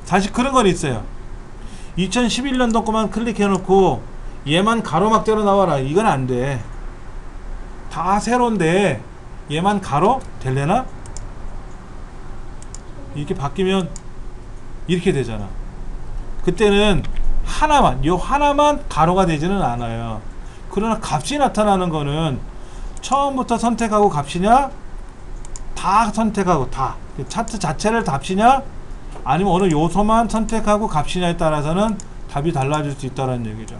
사실 그런 건 있어요. 2011년도 거만 클릭해 놓고 얘만 가로막대로 나와라, 이건 안 돼. 다 새로운데 얘만 가로 될래나? 이렇게 바뀌면 이렇게 되잖아. 그때는 하나만, 요 하나만 가로가 되지는 않아요. 그러나 값이 나타나는 거는 처음부터 선택하고 값이냐, 다 선택하고 다 차트 자체를 값이냐, 아니면 어느 요소만 선택하고 값이냐에 따라서는 답이 달라질 수 있다는 얘기죠.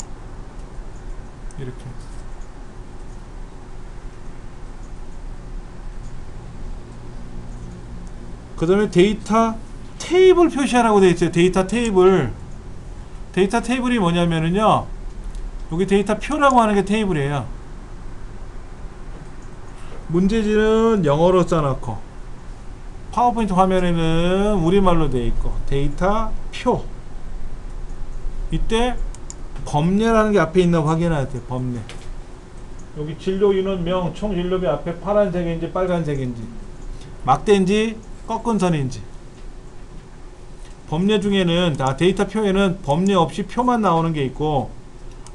이렇게. 그 다음에 데이터 테이블 표시하라고 되어 있어요. 데이터 테이블. 데이터 테이블이 뭐냐면은요, 여기 데이터 표라고 하는 게 테이블이에요. 문제지는 영어로 써놓고 파워포인트 화면에는 우리말로 되어 있고 데이터 표. 이때 범례라는 게 앞에 있나 확인하세요. 범례. 여기 진료 인원명 총 진료비 앞에 파란색인지 빨간색인지 막대인지 꺾은 선인지. 범례 중에는 다 데이터 표에는 범례 없이 표만 나오는 게 있고,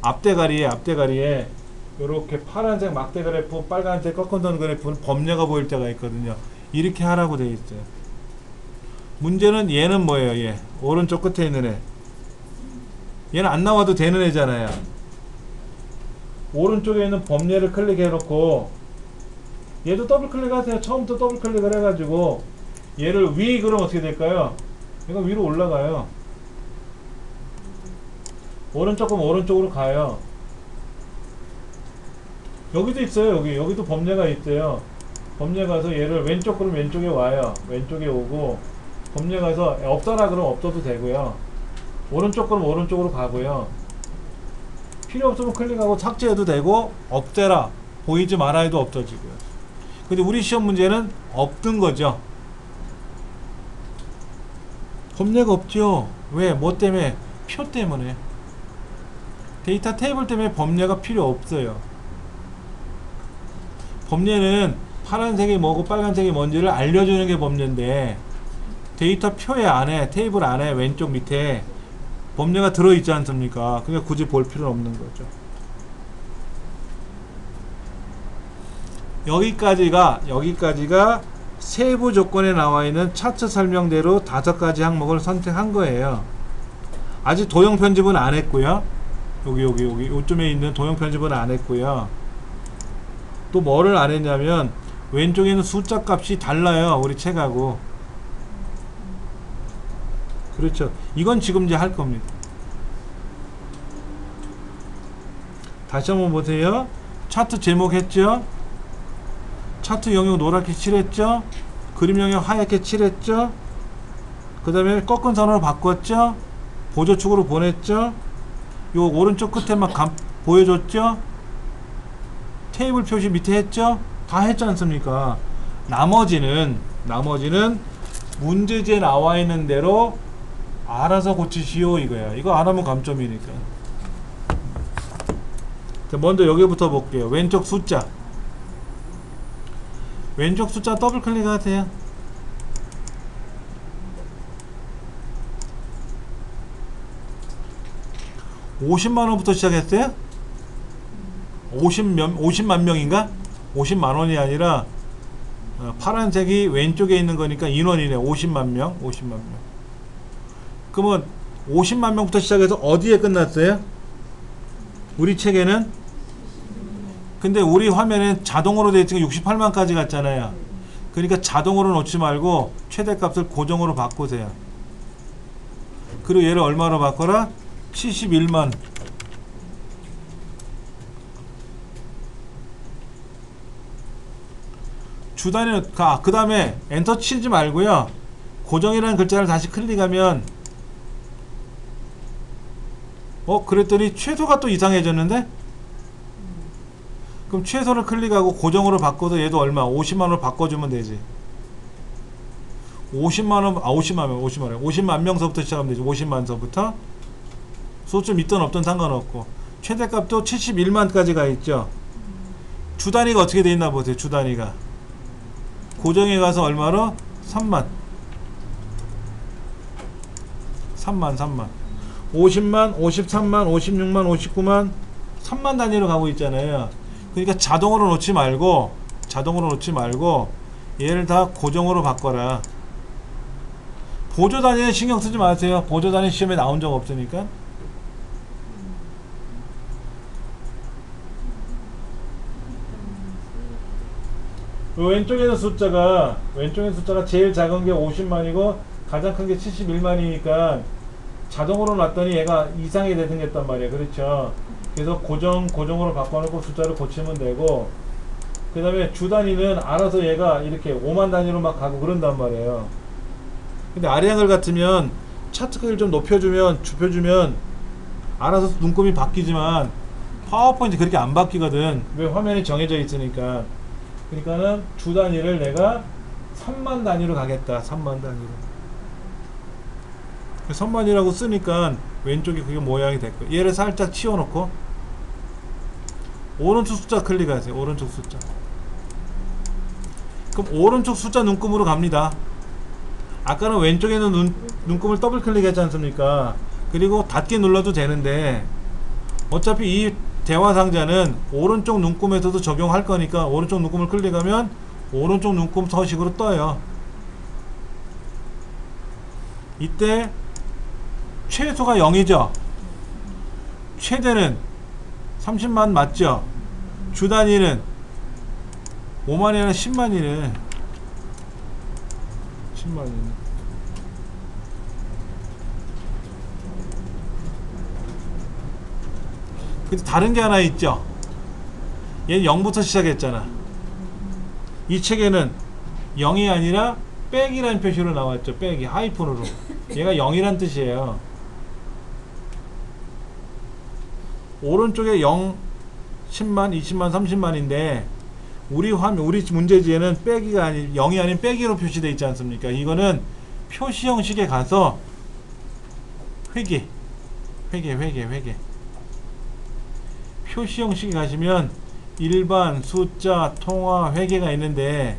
앞대가리에 이렇게 파란색 막대 그래프, 빨간색 꺾은 선 그래프는 범례가 보일 때가 있거든요. 이렇게 하라고 되어 있어요. 문제는 얘는 뭐예요? 얘 오른쪽 끝에 있는 애. 얘는 안 나와도 되는 애잖아요. 오른쪽에 있는 범례를 클릭해 놓고 얘도 더블 클릭하세요. 처음부터 더블 클릭을 해가지고 얘를 위, 그럼 어떻게 될까요? 이거 위로 올라가요. 오른쪽 거면 오른쪽으로 가요. 여기도 있어요. 여기도 범례가 있어요. 범례 가서 얘를 왼쪽 그럼 왼쪽에 와요. 왼쪽에 오고, 범례 가서 없더라 그러면 없어도 되고요. 오른쪽 그럼 오른쪽으로 가고요. 필요 없으면 클릭하고 삭제해도 되고, 없대라 보이지 말아 해도 없어지고요. 근데 우리 시험 문제는 없던 거죠. 범례가 없죠. 왜? 뭐 때문에? 표 때문에. 데이터 테이블 때문에 범례가 필요 없어요. 범례는 파란색이 뭐고 빨간색이 뭔지를 알려주는 게 범례인데, 데이터 표의 안에, 테이블 안에 왼쪽 밑에 범례가 들어있지 않습니까? 그러니까 굳이 볼 필요는 없는 거죠. 여기까지가 세부 조건에 나와 있는 차트 설명대로 5가지 항목을 선택한 거예요. 아직 도형 편집은 안 했고요. 요쯤에 있는 도형 편집은 안 했고요. 또 뭐를 안 했냐면, 왼쪽에 있는 숫자 값이 달라요. 우리 책하고. 그렇죠. 이건 지금 이제 할 겁니다. 다시 한번 보세요. 차트 제목 했죠? 차트 영역 노랗게 칠했죠? 그림 영역 하얗게 칠했죠? 그 다음에 꺾은 선으로 바꿨죠? 보조축으로 보냈죠? 요 오른쪽 끝에만 보여줬죠? 테이블 표시 밑에 했죠? 다 했지 않습니까? 나머지는 문제지에 나와 있는 대로 알아서 고치시오 이거야. 이거 안 하면 감점이니까. 자, 먼저 여기부터 볼게요. 왼쪽 숫자 더블 클릭하세요. 50만원부터 시작했어요? 50만 명인가? 50만원이 아니라 파란색이 왼쪽에 있는 거니까 인원이네. 50만 명. 그러면 50만 명부터 시작해서 어디에 끝났어요? 우리 책에는? 근데 우리 화면엔 자동으로 되어 있으니까 68만까지 갔잖아요. 그러니까 자동으로 놓지 말고 최대값을 고정으로 바꾸세요. 그리고 얘를 얼마로 바꿔라? 71만. 단위는 그 다음에 엔터 치지 말고요. 고정이라는 글자를 다시 클릭하면 그랬더니 최소가 또 이상해졌는데? 그럼 최소를 클릭하고 고정으로 바꿔도 얘도 얼마? 50만원으로 바꿔주면 되지. 50만 명서부터 시작하면 되지. 50만서부터. 수 좀 있든 없든 상관없고. 최대값도 71만까지 가 있죠. 주 단위가 어떻게 돼 있나 보세요. 주 단위가. 고정에 가서 얼마로? 3만. 50만, 53만, 56만, 59만, 3만 단위로 가고 있잖아요. 그러니까 자동으로 놓지 말고 얘를 다 고정으로 바꿔라. 보조 단위는 신경 쓰지 마세요. 보조 단위 시험에 나온 적 없으니까. 왼쪽에서 숫자가 제일 작은 게 50만이고 가장 큰 게 71만이니까 자동으로 놨더니 얘가 이상하게 생겼단 말이에요. 그렇죠? 그래서 고정으로 바꿔놓고 숫자를 고치면 되고, 그 다음에 주 단위는 알아서 얘가 이렇게 5만 단위로 막 가고 그런단 말이에요. 근데 아래양을 같으면 차트 크기를 좀 좁혀주면 알아서 눈금이 바뀌지만 파워포인트 그렇게 안 바뀌거든. 왜? 화면이 정해져 있으니까. 그러니까는 주 단위를 내가 3만 단위로 가겠다. 3만 단위로. 3만이라고 쓰니까 왼쪽이 그게 모양이 됐고, 얘를 살짝 치워놓고 오른쪽 숫자 클릭하세요. 오른쪽 숫자. 그럼 오른쪽 숫자 눈금으로 갑니다. 아까는 왼쪽에는 눈금을 더블 클릭했지 않습니까? 그리고 닫기 눌러도 되는데 어차피 이 대화 상자는 오른쪽 눈금에서도 적용할 거니까 오른쪽 눈금을 클릭하면 오른쪽 눈금 서식으로 떠요. 이때 최소가 0이죠. 최대는 30만 맞죠. 주 단위는 5만이 아니라 10만이네. 10만이네. 근데 다른 게 하나 있죠. 얘는 0부터 시작했잖아. 이 책에는 0이 아니라 백이라는 표시로 나왔죠. 백이 하이픈으로. 얘가 0이란 뜻이에요. 오른쪽에 0, 10만, 20만, 30만인데 우리 문제지에는 빼기가 아닌 0이 아닌 빼기로 표시되어 있지 않습니까? 이거는 표시 형식에 가서 회계 표시 형식에 가시면 일반, 숫자, 통화, 회계가 있는데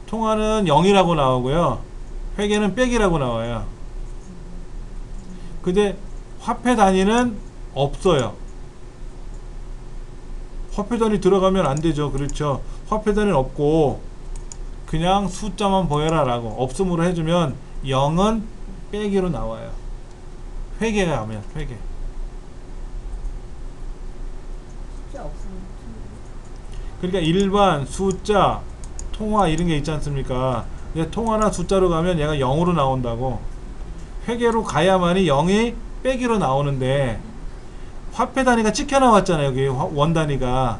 통화는 0이라고 나오고요. 회계는 빼기라고 나와요. 근데 화폐 단위는 없어요. 화폐 단위 들어가면 안 되죠. 그렇죠. 화폐 단위는 없고 그냥 숫자만 보여라 라고 없음으로 해주면 0은 빼기로 나와요. 회계가 하면 회계. 그러니까 일반, 숫자, 통화 이런 게 있지 않습니까? 통화나 숫자로 가면 얘가 0으로 나온다고. 회계로 가야만이 0이 빼기로 나오는데 화폐 단위가 찍혀 나왔잖아요. 여기 원 단위가.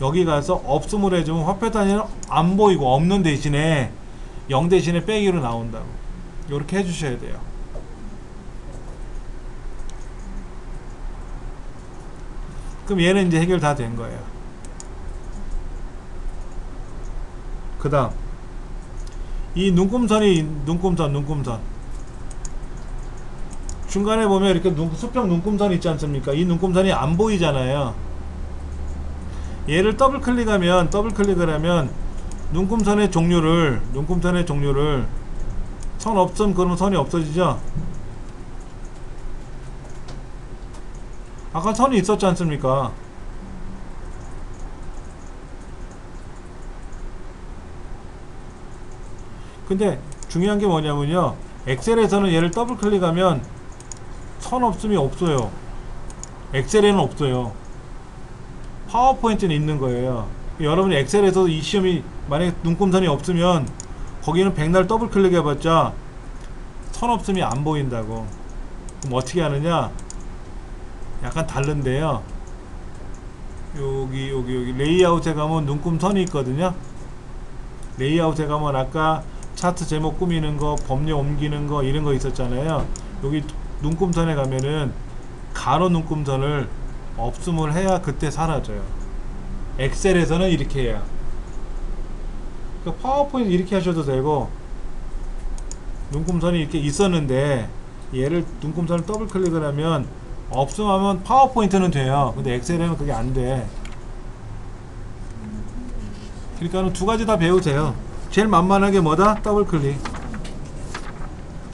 여기 가서 없음으로 해주면 화폐 단위는 안 보이고 없는 대신에 0 대신에 빼기로 나온다고. 이렇게 해주셔야 돼요. 그럼 얘는 이제 해결 다 된 거예요. 그 다음 이 눈금선이 눈금선 중간에 보면 이렇게 수평 눈금선 있지 않습니까? 이 눈금선이 안 보이잖아요. 얘를 더블 클릭을 하면 눈금선의 종류를 선 없음 그러면 선이 없어지죠. 아까 선이 있었지 않습니까? 근데 중요한 게 뭐냐면요, 엑셀에서는 얘를 더블 클릭하면 선 없음이 없어요. 엑셀에는 없어요. 파워포인트는 있는 거예요. 여러분이 엑셀에서 이 시험이 만약에 눈금선이 없으면 거기는 백날 더블 클릭해봤자 선 없음이 안 보인다고. 그럼 어떻게 하느냐? 약간 다른데요. 여기 레이아웃에 가면 눈금선이 있거든요. 레이아웃에 가면 아까 차트 제목 꾸미는 거, 범위 옮기는 거 이런 거 있었잖아요. 여기 눈금선에 가면은 가로 눈금선을 없음을 해야 그때 사라져요. 엑셀에서는 이렇게 해야. 그러니까 파워포인트 이렇게 하셔도 되고, 눈금선이 이렇게 있었는데 얘를 눈금선을 더블 클릭을 하면 없음하면 파워포인트는 돼요. 근데 엑셀에는 그게 안 돼. 그러니까 두 가지 다 배우세요. 제일 만만하게 뭐다? 더블 클릭.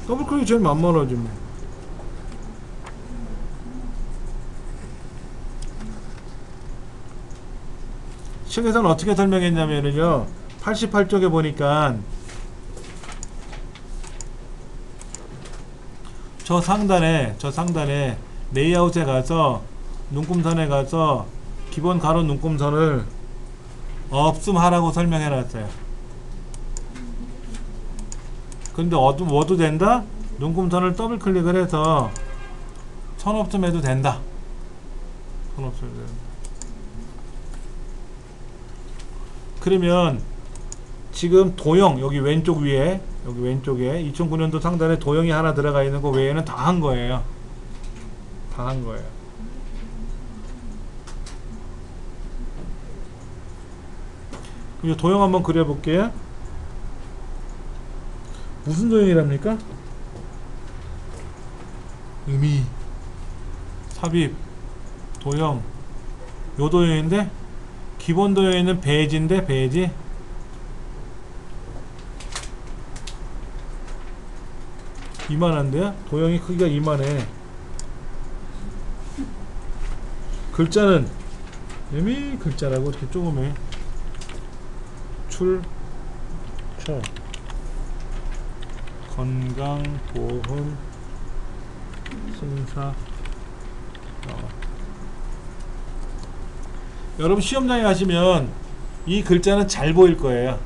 더블 클릭이 제일 만만하지 뭐. 책에서는 어떻게 설명했냐면요, 88쪽에 보니까 저 상단에 레이아웃에 가서 눈금선에 가서 기본 가로 눈금선을 없음하라고 설명해 놨어요. 근데 뭐도 된다? 눈금선을 더블 클릭을 해서 선 없음 해도 된다. 선 없음 해도 된다. 그러면 지금 도형 여기 왼쪽 위에, 여기 왼쪽에 2009년도 상단에 도형이 하나 들어가 있는 거 외에는 다 한 거예요. 다 한 거예요. 그럼 도형 한번 그려볼게요. 무슨 도형이랍니까? 의미, 삽입, 도형, 요 도형인데 기본 도형에는 배지인데, 배지 이만한데요? 도형이 크기가 이만해. 글자는 의미 글자라고 이렇게 조금해. 출처 건강보험 심사. 여러분 시험장에 가시면 이 글자는 잘 보일 거예요.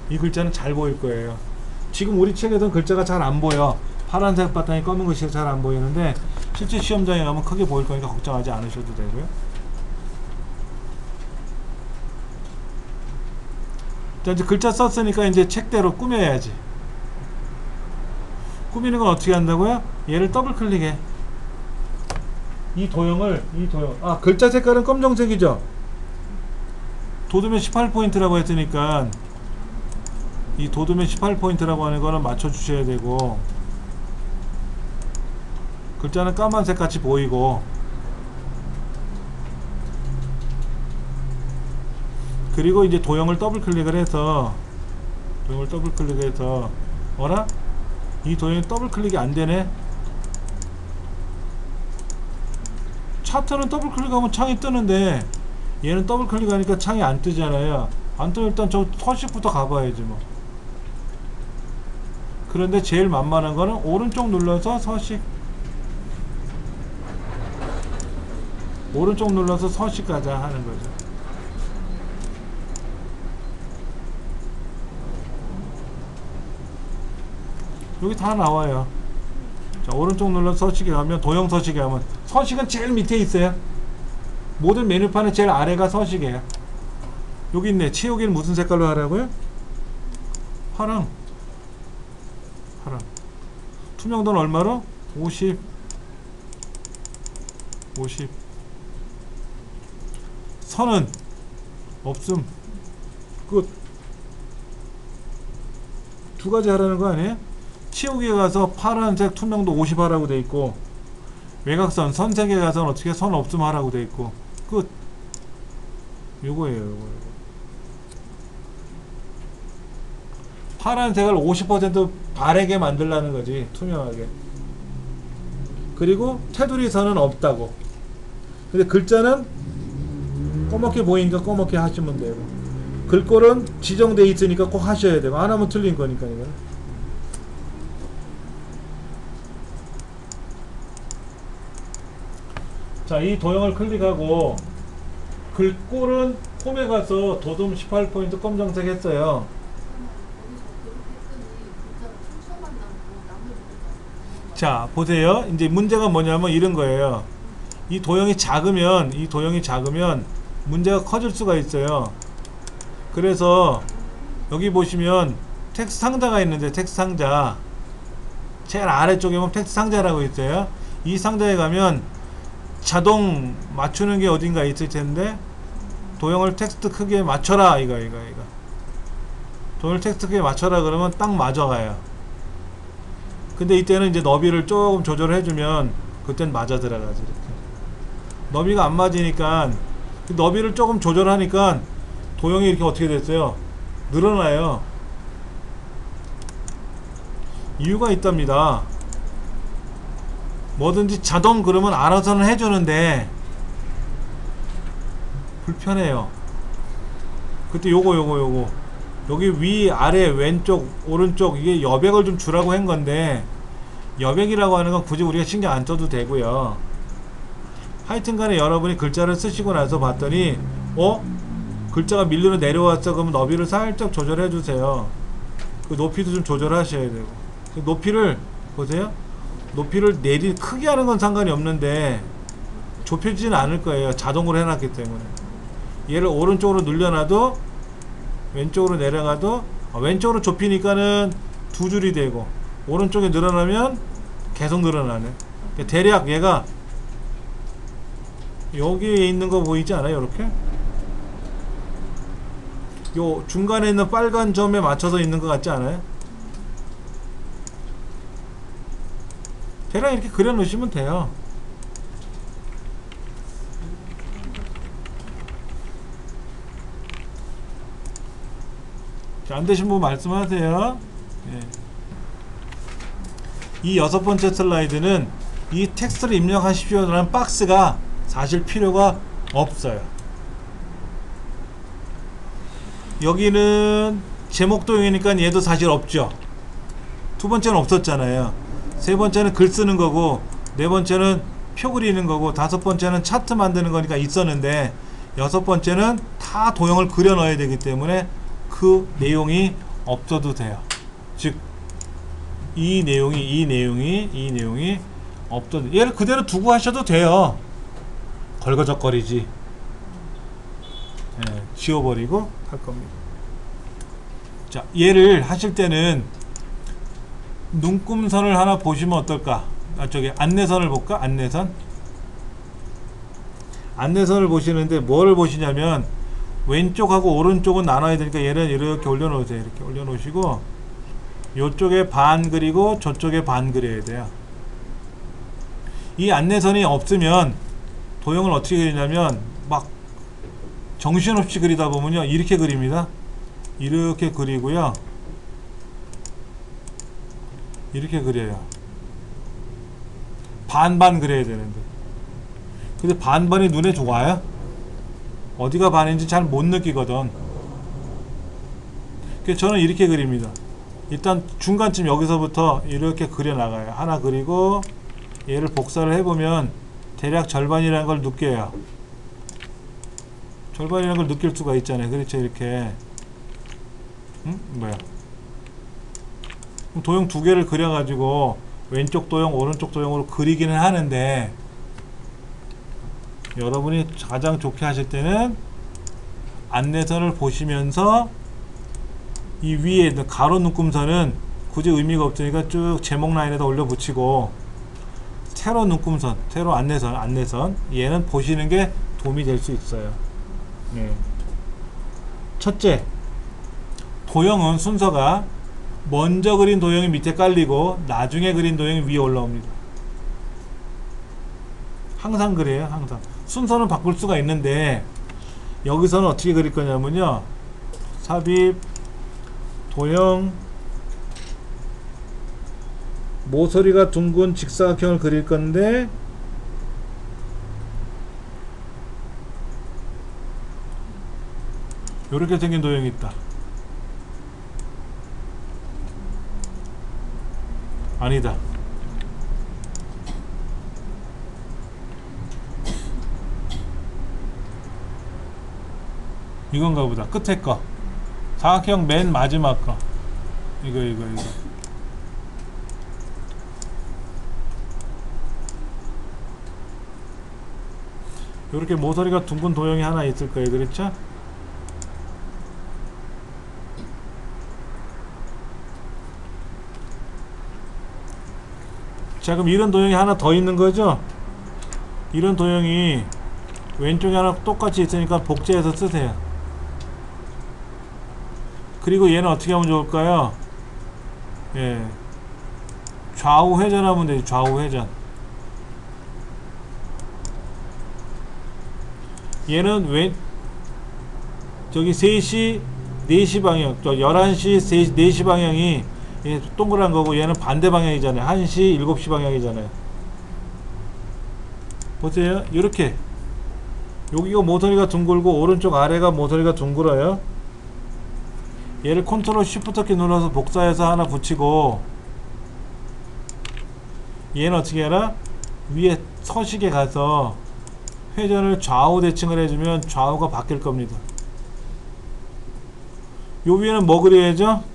이 글자는 잘 보일 거예요. 지금 우리 책에서는 글자가 잘 안 보여. 파란색 바탕에 검은 글씨가 잘 안 보이는데 실제 시험장에 가면 크게 보일 거니까 걱정하지 않으셔도 되고요. 자, 이제 글자 썼으니까 이제 책대로 꾸며야지. 꾸미는 건 어떻게 한다고요? 얘를 더블 클릭해. 이 도형, 글자 색깔은 검정색이죠? 도두면 18포인트라고 했으니까 이 도두면 18포인트라고 하는 거는 맞춰주셔야 되고, 글자는 까만색 같이 보이고, 그리고 이제 도형을 더블 클릭을 해서 어라? 이 도형이 더블 클릭이 안 되네? 차트는 더블 클릭하면 창이 뜨는데 얘는 더블 클릭하니까 창이 안 뜨잖아요. 안 뜨면 일단 저 서식부터 가봐야지 뭐. 그런데 제일 만만한 거는 오른쪽 눌러서 서식, 오른쪽 눌러서 서식 가자 하는 거죠. 여기 다 나와요. 자, 오른쪽 눌러서 서식에 가면, 도형 서식에 가면, 서식은 제일 밑에 있어요. 모든 메뉴판의 제일 아래가 서식이에요. 여기 있네. 채우기는 무슨 색깔로 하라고요? 파랑. 투명도는 얼마로? 50. 선은 없음. 끝. 두 가지 하라는 거 아니에요? 치우기에 가서 파란색 투명도 50 하라고 돼 있고, 외곽선 선색에 가서는 어떻게 선 없음 하라고 돼 있고, 끝. 요거예요. 요거. 파란색을 50% 바래게 만들라는 거지, 투명하게. 그리고 테두리 선은 없다고. 근데 글자는 검게 보이니까 검게 하시면 돼요. 글꼴은 지정돼 있으니까 꼭 하셔야 되고, 안 하면 틀린 거니까 이거. 자, 이 도형을 클릭하고 글꼴은 홈에 가서 도둠 18포인트 검정색 했어요. 자, 보세요. 이제 문제가 뭐냐면 이런 거예요. 이 도형이 작으면 문제가 커질 수가 있어요. 그래서 여기 보시면 텍스트 상자가 있는데, 텍스트 상자 제일 아래쪽에 보면 텍스트 상자라고 있어요. 이 상자에 가면 자동 맞추는 게 어딘가 있을 텐데, 도형을 텍스트 크기에 맞춰라, 이거 도형을 텍스트 크기에 맞춰라 그러면 딱 맞아가요. 근데 이때는 이제 너비를 조금 조절해주면 그땐 맞아 들어가지. 이렇게 너비가 안 맞으니까, 너비를 조금 조절하니까 도형이 이렇게 어떻게 됐어요? 늘어나요. 이유가 있답니다. 뭐든지 자동 그러면 알아서는 해주는데 불편해요. 그때 요거 여기 위 아래 왼쪽 오른쪽 이게 여백을 좀 주라고 한 건데, 여백이라고 하는 건 굳이 우리가 신경 안 써도 되고요. 하여튼간에 여러분이 글자를 쓰시고 나서 봤더니 글자가 밀려 내려왔어. 그러면 너비를 살짝 조절해 주세요. 그 높이도 좀 조절하셔야 되고, 그 높이를 보세요. 높이를 크게 하는 건 상관이 없는데 좁혀지지는 않을 거예요. 자동으로 해놨기 때문에. 얘를 오른쪽으로 늘려놔도 왼쪽으로 내려가도 왼쪽으로 좁히니까는 두 줄이 되고, 오른쪽에 늘어나면 계속 늘어나네. 대략 얘가 여기에 있는 거 보이지 않아요? 이렇게 요 중간에 있는 빨간 점에 맞춰서 있는 것 같지 않아요? 대략 이렇게 그려 놓으시면 돼요. 자, 안 되신 분 말씀하세요. 예. 이 6번째 슬라이드는 이 텍스트를 입력하십시오라는 박스가 사실 필요가 없어요. 여기는 제목 도형이니까 얘도 사실 없죠. 두 번째는 없었잖아요. 세 번째는 글 쓰는 거고, 네 번째는 표 그리는 거고, 다섯 번째는 차트 만드는 거니까 있었는데, 여섯 번째는 다 도형을 그려 넣어야 되기 때문에 그 내용이 없어도 돼요. 즉 이 내용이 없어도, 얘를 그대로 두고 하셔도 돼요. 걸거적거리지. 예, 지워버리고 할 겁니다. 자, 얘를 하실 때는 눈금선을 하나 보시면 어떨까? 저기 안내선을 볼까? 안내선을 보시는데 뭐를 보시냐면, 왼쪽하고 오른쪽은 나눠야 되니까 얘는 이렇게 올려놓으세요. 이렇게 올려놓으시고, 요쪽에 반 그리고 저쪽에 반 그려야 돼요. 이 안내선이 없으면 도형을 어떻게 그리냐면, 막 정신없이 그리다 보면요, 이렇게 그립니다. 이렇게 그리고요, 이렇게 그려요. 반반 그려야 되는데, 근데 반반이 눈에 좋아요? 어디가 반인지 잘 못 느끼거든. 그래서 저는 이렇게 그립니다. 일단 중간쯤 여기서부터 이렇게 그려 나가요. 하나 그리고 얘를 복사를 해보면 대략 절반이라는 걸 느껴요. 절반이라는 걸 느낄 수가 있잖아요. 그렇죠? 이렇게. 뭐야? 도형 두 개를 그려가지고 왼쪽 도형, 오른쪽 도형으로 그리기는 하는데, 여러분이 가장 좋게 하실 때는 안내선을 보시면서 이 위에 있는 가로 눈금선은 굳이 의미가 없으니까 쭉 제목 라인에다 올려 붙이고, 세로 눈금선, 세로 안내선 얘는 보시는 게 도움이 될 수 있어요. 네. 첫째, 도형은 순서가 먼저 그린 도형이 밑에 깔리고 나중에 그린 도형이 위에 올라옵니다. 항상 그래요. 항상 순서는 바꿀 수가 있는데, 여기서는 어떻게 그릴 거냐면요, 삽입 도형 모서리가 둥근 직사각형을 그릴 건데, 요렇게 생긴 도형이 있다. 아니다. 이건가 보다. 끝에 거. 사각형 맨 마지막 거. 이거. 요렇게 모서리가 둥근 도형이 하나 있을 거예요. 그렇죠? 자, 그럼 이런 도형이 하나 더 있는 거죠? 이런 도형이 왼쪽에 하나 똑같이 있으니까 복제해서 쓰세요. 그리고 얘는 어떻게 하면 좋을까요? 예, 좌우 회전하면 되지. 좌우 회전. 얘는 왼 저기 3시 4시 방향, 저 11시 3시 4시 방향이 동그란 거고, 얘는 반대 방향이잖아요. 1시 7시 방향이잖아요. 보세요. 이렇게 여기가 모서리가 둥글고 오른쪽 아래가 모서리가 둥글어요. 얘를 컨트롤 쉬프트 키 눌러서 복사해서 하나 붙이고, 얘는 어떻게 해라? 위에 서식에 가서 회전을 좌우 대칭을 해주면 좌우가 바뀔 겁니다. 요 위에는 뭐 그려야죠?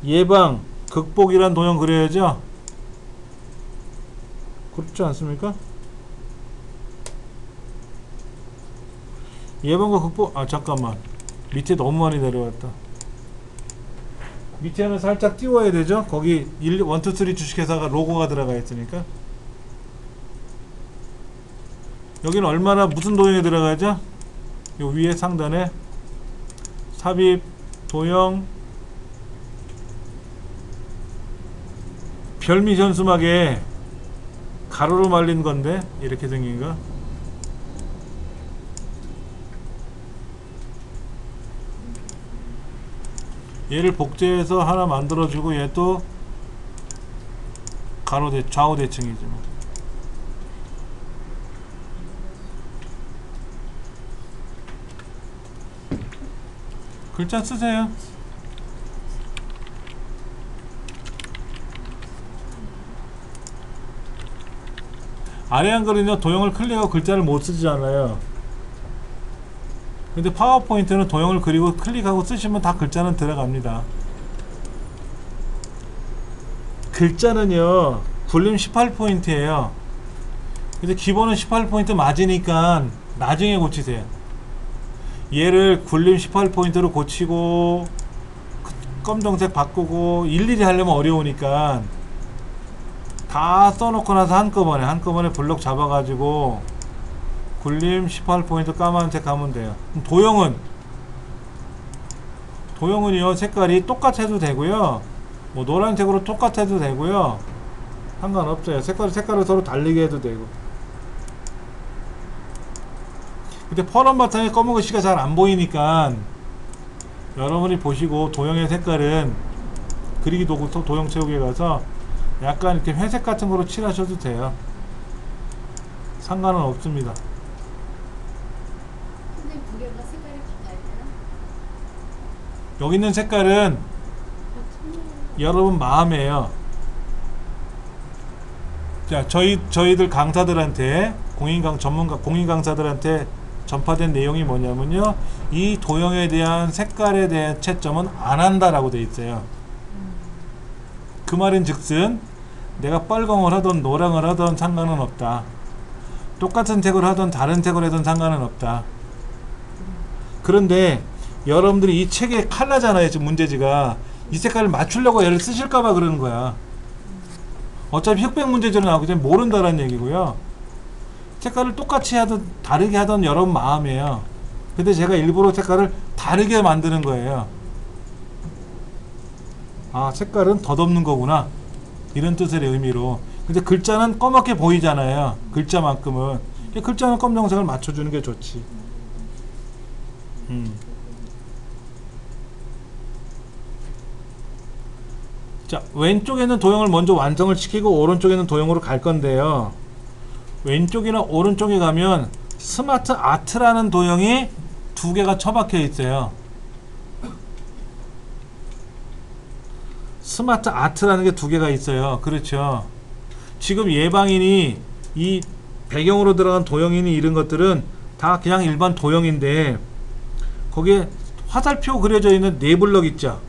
예방, 극복이란 도형 그려야죠? 그렇지 않습니까? 예방과 극복, 아 잠깐만, 밑에 너무 많이 내려왔다. 밑에는 살짝 띄워야 되죠? 거기 1, 2, 3 주식회사가 로고가 들어가 있으니까. 여기는 얼마나 무슨 도형에 들어가죠? 요 위에 상단에 삽입, 도형, 별미전수막에 가로로 말린 건데 이렇게 생긴 거. 얘를 복제해서 하나 만들어주고, 얘도 가로 좌우 대칭이지 뭐. 글자 쓰세요. 아래 한글은요 도형을 클릭하고 글자를 못 쓰잖아요. 근데 파워포인트는 도형을 그리고 클릭하고 쓰시면 다 글자는 들어갑니다. 글자는요 굴림 18포인트예요 근데 기본은 18포인트 맞으니까 나중에 고치세요. 얘를 굴림 18포인트로 고치고 검정색 바꾸고 일일이 하려면 어려우니까 다 써놓고 나서 한꺼번에 블록 잡아가지고 굴림 18포인트 까만색 하면 돼요. 도형은요 색깔이 똑같이 해도 되고요, 뭐 노란색으로 똑같이 해도 되고요, 상관없어요. 색깔을 서로 다르게 해도 되고. 근데 퍼런 바탕에 검은 글씨가 잘 안 보이니까 여러분이 보시고 도형의 색깔은 그리기 도구 도형 채우기에 가서 약간 이렇게 회색 같은 거로 칠하셔도 돼요. 상관은 없습니다. 선생님 두 개가 색깔이 같아요? 여기 있는 색깔은 여러분 마음이에요. 자, 저희들 강사들한테 공인 강사들한테 전파된 내용이 뭐냐면요, 이 도형에 대한 색깔에 대한 채점은 안 한다라고 돼 있어요. 그 말인 즉슨 내가 빨강을 하던 노랑을 하던 상관은 없다. 똑같은 색을 하던 다른 색을 하던 상관은 없다. 그런데 여러분들이 이 책의 컬러잖아요. 지금 문제지가 이 색깔을 맞추려고 얘를 쓰실까봐 그러는 거야. 어차피 흑백 문제지로 나오기 때문에 모른다라는 얘기고요. 색깔을 똑같이 하든 다르게 하든 여러분 마음이에요. 근데 제가 일부러 색깔을 다르게 만드는 거예요. 아, 색깔은 덧없는 거구나, 이런 뜻의 의미로. 근데 글자는 검게 보이잖아요. 글자만큼은. 글자는 검정색을 맞춰주는 게 좋지. 자, 왼쪽에는 도형을 먼저 완성을 시키고 오른쪽에는 도형으로 갈 건데요, 왼쪽이나 오른쪽에 가면 스마트 아트라는 도형이 두 개가 처박혀 있어요. 스마트 아트라는 게 두 개가 있어요. 그렇죠. 지금 예방인이 이 배경으로 들어간 도형이니 이런 것들은 다 그냥 일반 도형인데, 거기에 화살표 그려져 있는 네 블럭 있죠.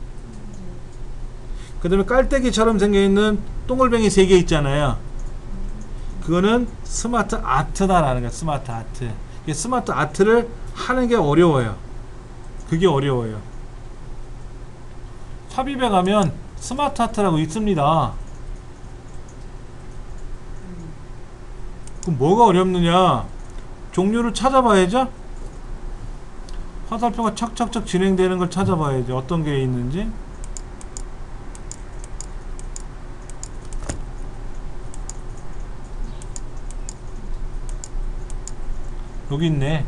그 다음에 깔때기처럼 생겨있는 동글뱅이 3개 있잖아요. 그거는 스마트 아트다라는 거야. 스마트 아트. 스마트 아트를 하는 게 어려워요. 그게 어려워요. 삽입에 가면 스마트 아트라고 있습니다. 그럼 뭐가 어렵느냐? 종류를 찾아봐야죠. 화살표가 착착착 진행되는 걸 찾아봐야지. 어떤 게 있는지. 여기 있네.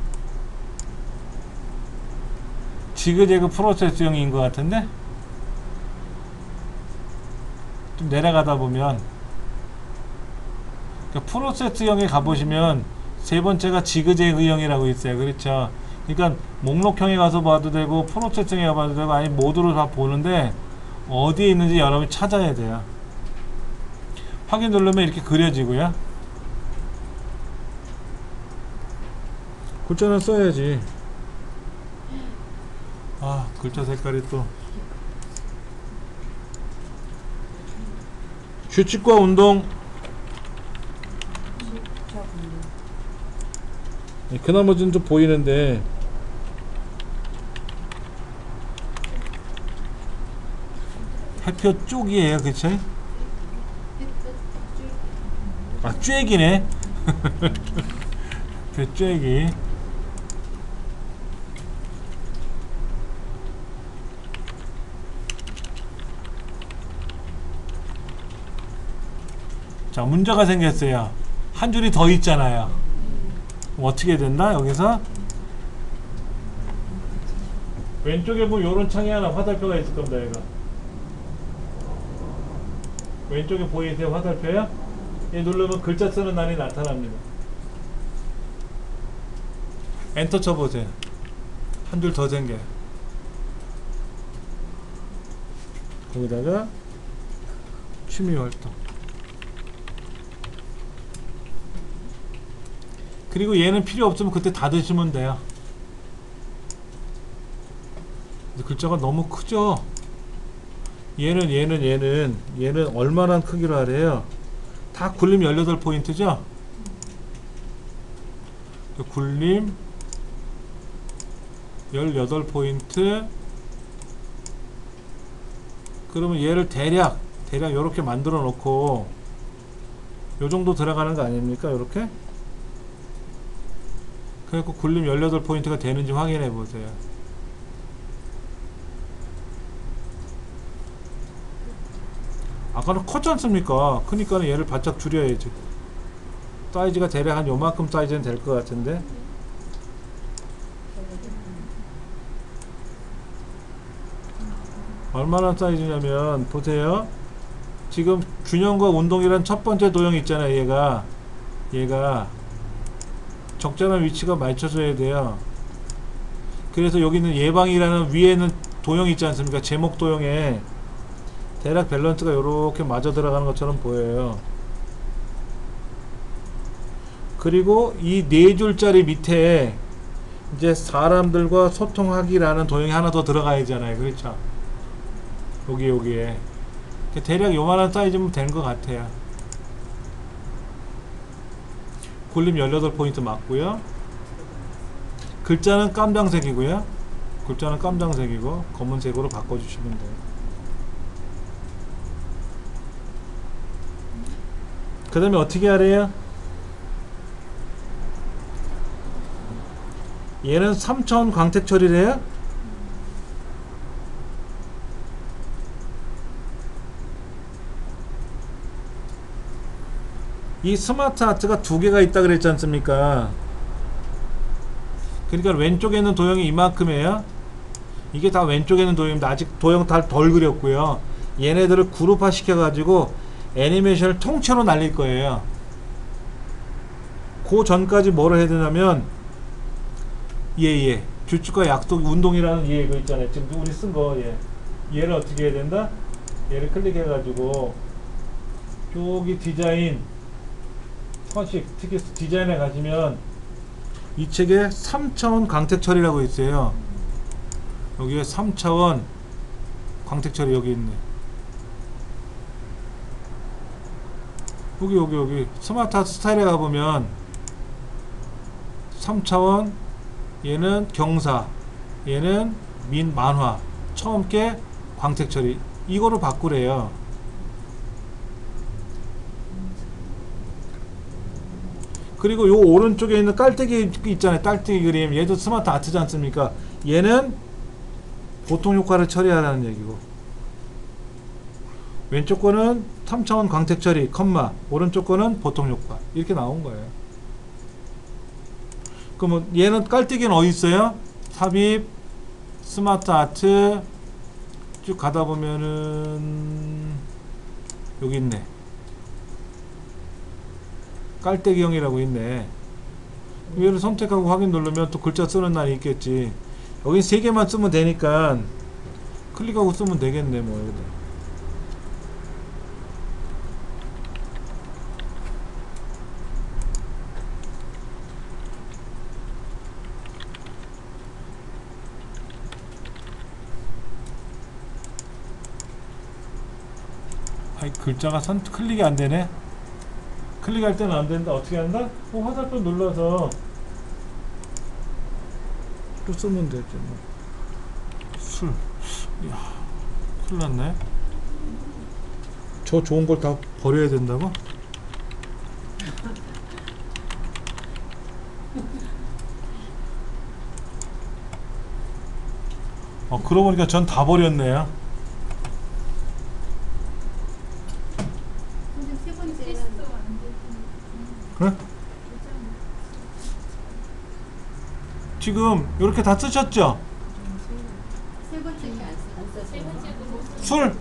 지그재그 프로세스형인 것 같은데? 좀 내려가다 보면 그러니까 프로세스형에 가보시면 세 번째가 지그재그형이라고 있어요. 그렇죠? 그러니까 목록형에 가서 봐도 되고 프로세스형에 가봐도 되고 아니 모두를 다 보는데 어디에 있는지 여러분이 찾아야 돼요. 확인 누르면 이렇게 그려지고요. 글자는 써야지. 아, 글자 색깔이 또 규칙과 운동. 그 나머지는 좀 보이는데 해표 쪽이에요, 그치? 아, 쬐기네. 그 쬐기. 자, 문제가 생겼어요. 한 줄이 더 있잖아요. 그럼 어떻게 된다? 여기서 왼쪽에 보면 요런 창이 하나 화살표가 있을 겁니다. 얘가 왼쪽에 보이세요? 화살표요? 얘 누르면 글자 쓰는 난이 나타납니다. 엔터 쳐보세요. 한 줄 더 생겨요. 거기다가 취미활동. 그리고 얘는 필요 없으면 그때 닫으시면 돼요. 글자가 너무 크죠? 얘는 얼마나 크기로 하래요? 다 굴림 18포인트죠? 굴림 18포인트. 그러면 얘를 대략 요렇게 만들어 놓고 요 정도 들어가는 거 아닙니까? 요렇게? 그래갖고 굴림 18포인트가 되는지 확인해 보세요. 아까는 컸지 않습니까? 크니까는 얘를 바짝 줄여야지. 사이즈가 대략 한 요만큼 사이즈는 될 것 같은데. 얼마나 사이즈냐면 보세요. 지금 균형과 운동이란 첫 번째 도형 있잖아요. 얘가 적절한 위치가 맞춰져야 돼요. 그래서 여기는 예방이라는 위에는 도형이 있지 않습니까? 제목 도형에 대략 밸런스가 이렇게 맞아 들어가는 것처럼 보여요. 그리고 이 네 줄짜리 밑에 이제 사람들과 소통하기라는 도형이 하나 더 들어가야 되잖아요. 그렇죠? 여기에 대략 요만한 사이즈면 되는 것 같아요. 굴림 18포인트 맞고요. 글자는 깜장색이고요. 글자는 깜장색이고 검은색으로 바꿔주시면 돼요. 그 다음에 어떻게 하래요? 얘는 3차원 광택 처리래요. 이 스마트 아트가 두 개가 있다 그랬지 않습니까? 그러니까 왼쪽에 있는 도형이 이만큼이에요. 이게 다 왼쪽에 있는 도형입니다. 아직 도형 다 덜 그렸고요. 얘네들을 그룹화 시켜 가지고 애니메이션을 통째로 날릴 거예요. 그 전까지 뭐를 해야 되냐면 규칙과 약속 운동이라는 이거 있잖아요. 지금 우리 쓴 거 얘를 어떻게 해야 된다? 얘를 클릭해 가지고 여기 디자인 서식 텍스트 디자인에 가시면 이 책에 3차원 광택 처리라고 있어요. 여기에 3차원 광택 처리 여기 있네. 여기 스마트 아트 스타일에 가보면 3차원 얘는 경사 얘는 만화 처음 게 광택 처리 이거로 바꾸래요. 그리고 요 오른쪽에 있는 깔때기 있잖아요. 깔때기 그림. 얘도 스마트 아트지 않습니까? 얘는 보통 효과를 처리하라는 얘기고, 왼쪽 거는 3차원 광택 처리, 컴마, 오른쪽 거는 보통 효과. 이렇게 나온 거예요. 그러면 얘는 깔때기는 어디 있어요? 삽입, 스마트 아트 쭉 가다 보면은 여기 있네. 깔때기형이라고 있네. 얘를 선택하고 확인 누르면 또 글자 쓰는 날이 있겠지. 여긴 3개만 쓰면 되니까 클릭하고 쓰면 되겠네. 뭐 여기다. 아이, 글자가 클릭이 안 되네. 클릭할 때는 안 된다. 어떻게 한다? 화살표 눌러서 또 쓰면 되지. 뭐. 술. 이야, 큰일 났네. 저 좋은 걸 다 버려야 된다고? 그러고 보니까 전 다 버렸네요. 근데 세 번째는 그래? 지금 이렇게 다 쓰셨죠? 세 번째는 안 썼어요. 술?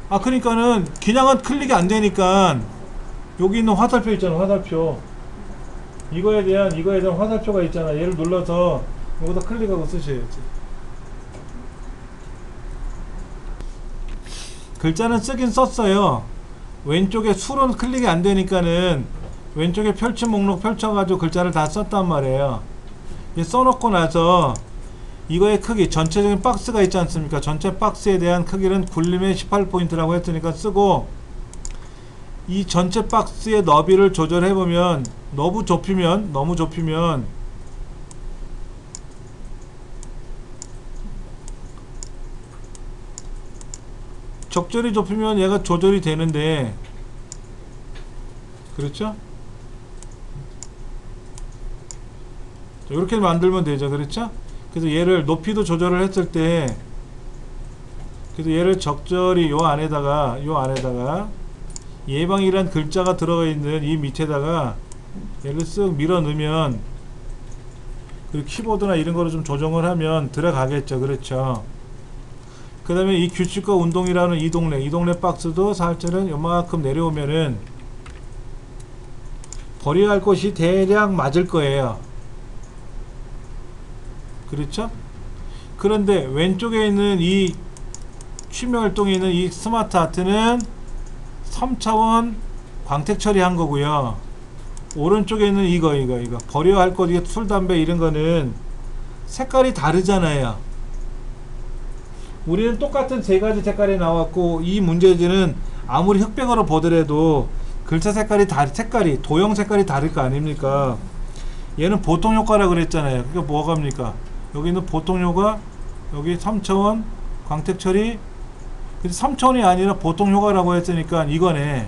그러니까는 그냥은 클릭이 안 되니까 여기 있는 화살표 있잖아. 화살표. 이거에 대한 화살표가 있잖아. 얘를 눌러서 여기다 클릭하고 쓰셔야지. 글자는 쓰긴 썼어요. 왼쪽에 술은 클릭이 안 되니까는 왼쪽에 펼친 목록 펼쳐가지고 글자를 다 썼단 말이에요. 써놓고 나서 이거의 크기, 전체적인 박스가 있지 않습니까? 전체 박스에 대한 크기는 굴림의 18포인트라고 했으니까 쓰고, 이 전체 박스의 너비를 조절해보면 너무 좁히면 적절히 좁히면 얘가 조절이 되는데, 그렇죠? 이렇게 만들면 되죠. 그렇죠? 그래서 얘를 높이도 조절을 했을 때, 그래서 얘를 적절히 요 안에다가 예방이란 글자가 들어가 있는 이 밑에다가 얘를 쓱 밀어 넣으면, 그리고 키보드나 이런 거를 좀 조정을 하면 들어가겠죠. 그렇죠? 그 다음에 이 규칙과 운동이라는 이 동네 박스도 살짝은 요만큼 내려오면은 버려야 할 것이 대략 맞을 거예요. 그렇죠? 그런데 왼쪽에 있는 이 취미활동에 있는 이 스마트 아트는 3차원 광택 처리한 거고요. 오른쪽에 있는 이거 버려야 할 것, 이게 술, 담배 이런 거는 색깔이 다르잖아요. 우리는 똑같은 3가지 색깔이 나왔고, 이 문제지는 아무리 흑백으로 보더라도 글자 색깔이 도형 색깔이 다를 거 아닙니까? 얘는 보통 효과라 그랬잖아요. 그러니까 뭐가 합니까? 여기 있는 보통 효과, 여기 3차원 광택 처리. 근데 3차원이 아니라 보통 효과라고 했으니까 이거네.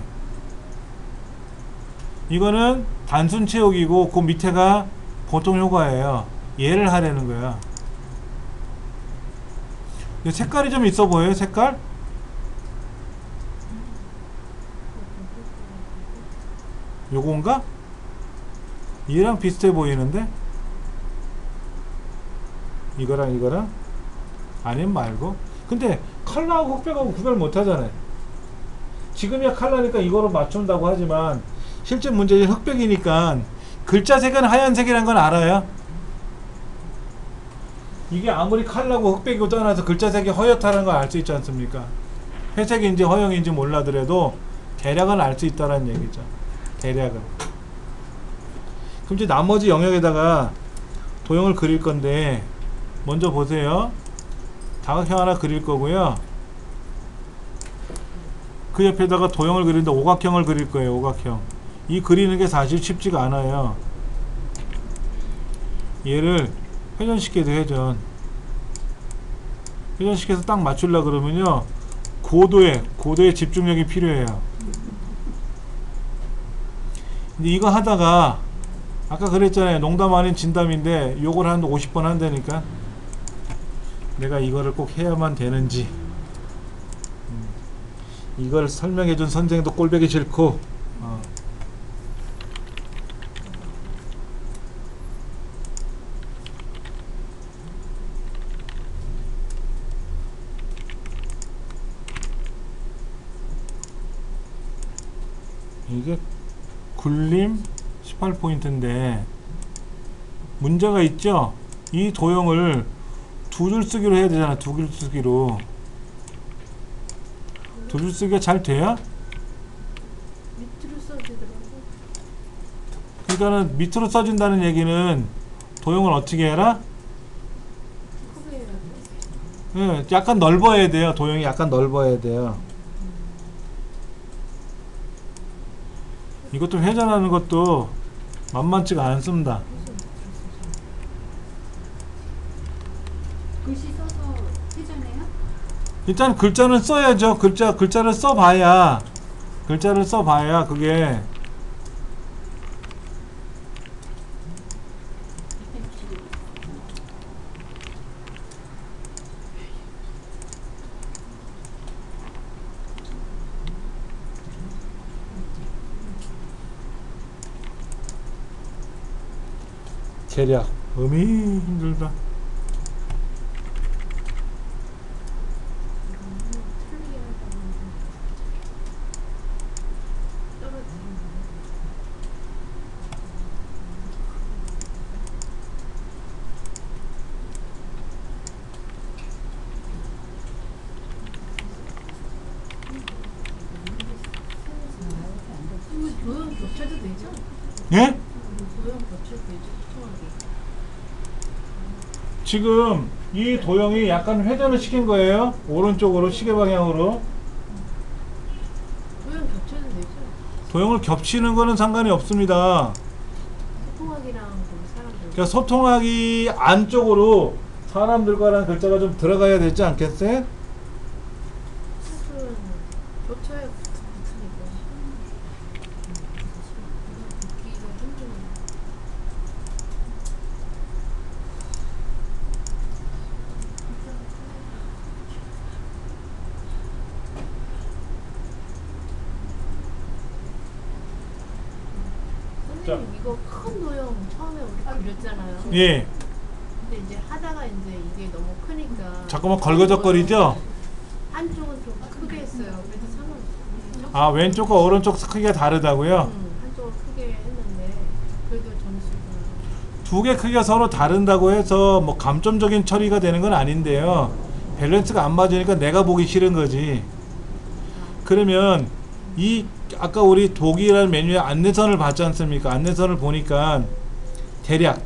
이거는 단순 채우기고 그 밑에가 보통 효과예요. 얘를 하려는 거야. 색깔이 좀 있어 보여요? 색깔? 요건가? 얘랑 비슷해 보이는데? 이거랑 아니면 말고. 근데 컬러하고 흑백하고 구별 못하잖아요. 지금이야 컬러니까 이거로 맞춘다고 하지만 실제 문제는 흑백이니까 글자 색은 하얀색이란 건 알아요? 이게 아무리 컬러고 흑백이고 떠나서 글자 색이 허옇다는 걸 알 수 있지 않습니까? 회색인지 허영인지 몰라더라도 대략은 알 수 있다는 얘기죠. 대략은. 그럼 이제 나머지 영역에다가 도형을 그릴 건데, 먼저 보세요. 다각형 하나 그릴 거고요. 그 옆에다가 도형을 그리는데 오각형을 그릴 거예요. 오각형. 이 그리는 게 사실 쉽지가 않아요. 얘를 회전시켜도 회전시켜서 딱 맞추려 그러면요, 고도의 집중력이 필요해요. 근데 이거 하다가 아까 그랬잖아요. 농담 아닌 진담인데 요걸 한 50번 한다니까. 내가 이거를 꼭 해야만 되는지. 이걸 설명해준 선생도 꼴보기 싫고. 이게 굴림 18포인트인데 문제가 있죠. 이 도형을 두 줄 쓰기로 해야 되잖아. 두 줄 쓰기로. 두 줄 쓰기가 잘 돼요? 밑으로 써주더라고. 그러니까는 밑으로 써진다는 얘기는 도형을 어떻게 해라? 크게 해야 돼. 예, 약간 넓어야 돼요. 도형이 약간 넓어야 돼요. 이것도 회전하는 것도 만만치가 않습니다. 글씨 써서 회전해요? 일단 글자는 써야죠. 글자를 써봐야 그게 계략. 힘들다. 틀리게 하다가 떨어지는 이거 도형 겹쳐도 되죠? 예? 도형 겹쳐도 되죠? 통하게. 지금 이 도형이 약간 회전을 시킨 거예요. 오른쪽으로 시계 방향으로. 도형 겹쳐도 되죠? 도형을 겹치는 거는 상관이 없습니다. 소통하기랑 그 사람들. 그러니까 소통하기 안쪽으로 사람들과라는 글자가 좀 들어가야 되지 않겠어요? 사실은 겹쳐야 붙으니까. 붙기가 힘드네. 선생님 이거 큰 도형 처음에 우리 그렸잖아요. 예. 근데 이제 하다가 이제 이게 너무 크니까 자꾸만 걸거적거리죠? 한쪽은 좀 크게 했어요. 그래도 상관없어요. 아, 왼쪽과 오른쪽 크기가 다르다고요? 한쪽은 크게 했는데 그래도 점수가 두 개 크기가 서로 다른다고 해서 뭐 감점적인 처리가 되는 건 아닌데요. 밸런스가 안 맞으니까 내가 보기 싫은 거지. 그러면 이 아까 우리 독일이라는 메뉴에 안내선을 봤지 않습니까? 안내선을 보니까 대략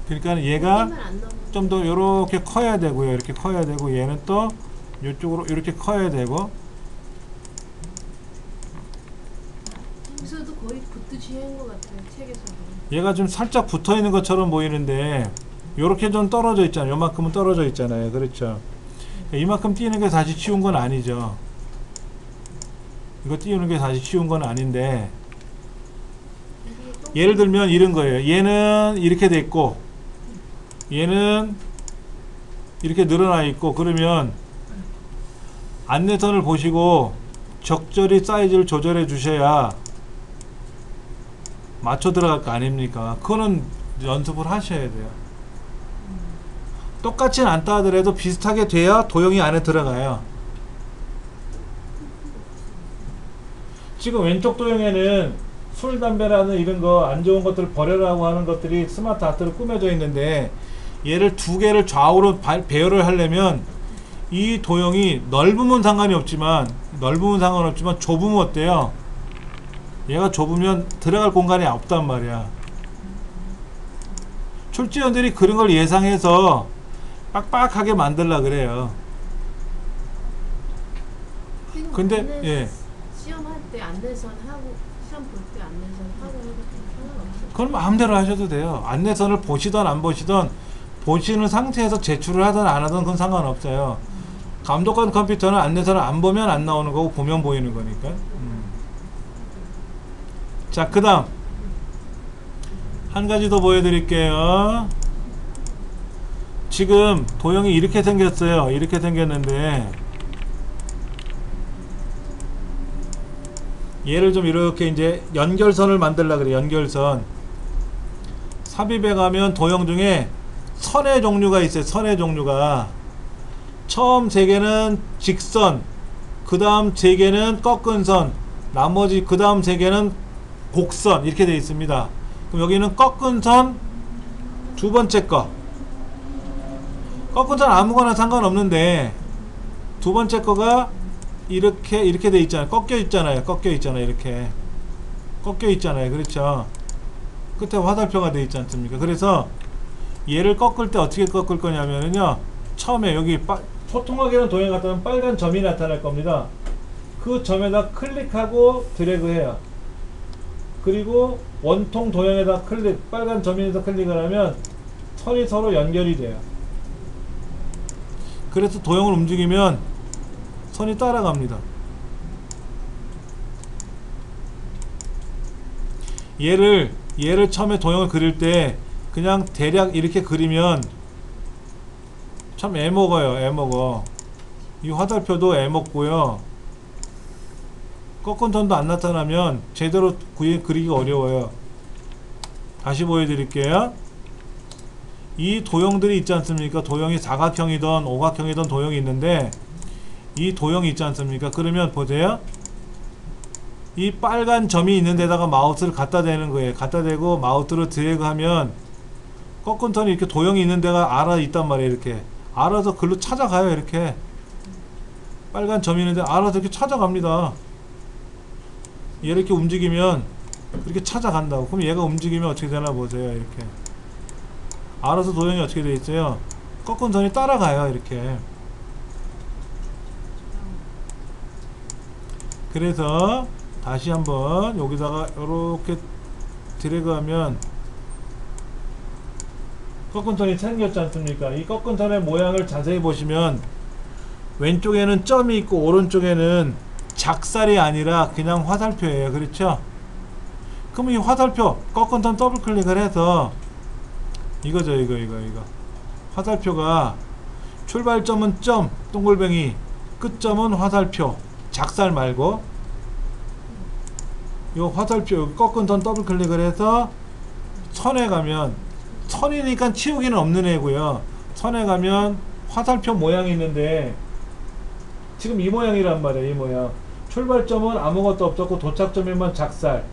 그러니까 얘가 힘을 안 넣으면 좀 더 이렇게 커야 되고요. 이렇게 커야 되고 얘는 또 이쪽으로 이렇게 커야 되고. 여기서도 거의 붙듯이 한 것 같아요. 책에서도. 얘가 좀 살짝 붙어 있는 것처럼 보이는데 요렇게 좀 떨어져 있잖아요. 요만큼은 떨어져 있잖아요. 그렇죠. 이만큼 띄우는 게 사실 쉬운 건 아니죠. 이거 띄우는 게 사실 쉬운 건 아닌데 이게 조금 예를 들면 이런 거예요. 얘는 이렇게 돼 있고 얘는 이렇게 늘어나 있고 그러면 안내선을 보시고 적절히 사이즈를 조절해 주셔야 맞춰 들어갈 거 아닙니까? 그거는 연습을 하셔야 돼요. 똑같진 않다 하더라도 비슷하게 돼야 도형이 안에 들어가요. 지금 왼쪽 도형에는 술, 담배라는 이런 거 안 좋은 것들을 버려라고 하는 것들이 스마트 아트로 꾸며져 있는데 얘를 두 개를 좌우로 배열을 하려면 이 도형이 넓으면 상관이 없지만 좁으면 어때요? 얘가 좁으면 들어갈 공간이 없단 말이야. 출제원들이 그런 걸 예상해서 빡빡하게 만들라 그래요. 지금 근데 안내- 예, 시험할 때 안내선 하고 시험 볼 때 안내선 하고 해도 상관없어요. 그건 마음대로 하셔도 돼요. 안내선을 보시던 안 보시던 보시는 상태에서 제출을 하든 안 하든 그건 상관없어요. 감독관 컴퓨터는 안내선을 안 보면 안 나오는 거고 보면 보이는 거니까. 자, 그 다음 한 가지 더 보여드릴게요. 지금 도형이 이렇게 생겼어요. 이렇게 생겼는데 얘를 좀 이렇게 이제 연결선을 만들려고 그래. 연결선. 삽입해 가면 도형 중에 선의 종류가 있어요. 선의 종류가 처음 3개는 직선, 그 다음 3개는 꺾은 선, 나머지 그 다음 3개는 곡선 이렇게 되어 있습니다. 그럼 여기는 꺾은 선 두 번째 거, 꺾은 선 아무거나 상관없는데 두 번째 거가 이렇게 돼 있잖아요. 꺾여 있잖아요. 이렇게 꺾여 있잖아요. 그렇죠. 끝에 화살표가 돼 있지 않습니까? 그래서 얘를 꺾을 때 어떻게 꺾을 거냐면요, 처음에 여기 소통하기는 도형 갖다 놓으면 빨간 점이 나타날 겁니다. 그 점에다 클릭하고 드래그 해요. 그리고 원통 도형에다 빨간 점에서 클릭을 하면 선이 서로 연결이 돼요. 그래서 도형을 움직이면 선이 따라갑니다. 얘를 처음에 도형을 그릴 때 그냥 대략 이렇게 그리면 참 애먹어요. 애먹어. 이 화살표도 애먹고요. 꺾은 선도 안 나타나면 제대로 그리기가 어려워요. 다시 보여드릴게요. 이 도형들이 있지 않습니까? 도형이 사각형이든 오각형이든 도형이 있는데 이 도형이 있지 않습니까? 그러면 보세요. 이 빨간 점이 있는 데다가 마우스를 갖다 대는 거예요. 갖다 대고 마우스를 드래그 하면 꺾은 선이 이렇게 도형이 있는 데가 알아 있단 말이에요. 이렇게 알아서 글로 찾아가요. 이렇게 빨간 점이 있는데 알아서 이렇게 찾아갑니다. 얘를 이렇게 움직이면 그렇게 찾아간다고. 그럼 얘가 움직이면 어떻게 되나 보세요. 이렇게 알아서 도형이 어떻게 되어 있어요? 꺾은 선이 따라가요. 이렇게. 그래서 다시 한번 여기다가 이렇게 드래그 하면 꺾은 선이 생겼지 않습니까? 이 꺾은 선의 모양을 자세히 보시면 왼쪽에는 점이 있고 오른쪽에는 작살이 아니라 그냥 화살표예요. 그렇죠? 그럼 이 화살표 꺾은 선 더블 클릭을 해서 이거죠. 이거 화살표가 출발점은 점 동글뱅이, 끝점은 화살표, 작살 말고 이 화살표 꺾은 선 더블 클릭을 해서 선에 가면, 선이니까 치우기는 없는 애고요. 선에 가면 화살표 모양이 있는데 지금 이 모양이란 말이에요. 이 모양. 출발점은 아무것도 없었고 도착점에만 작살,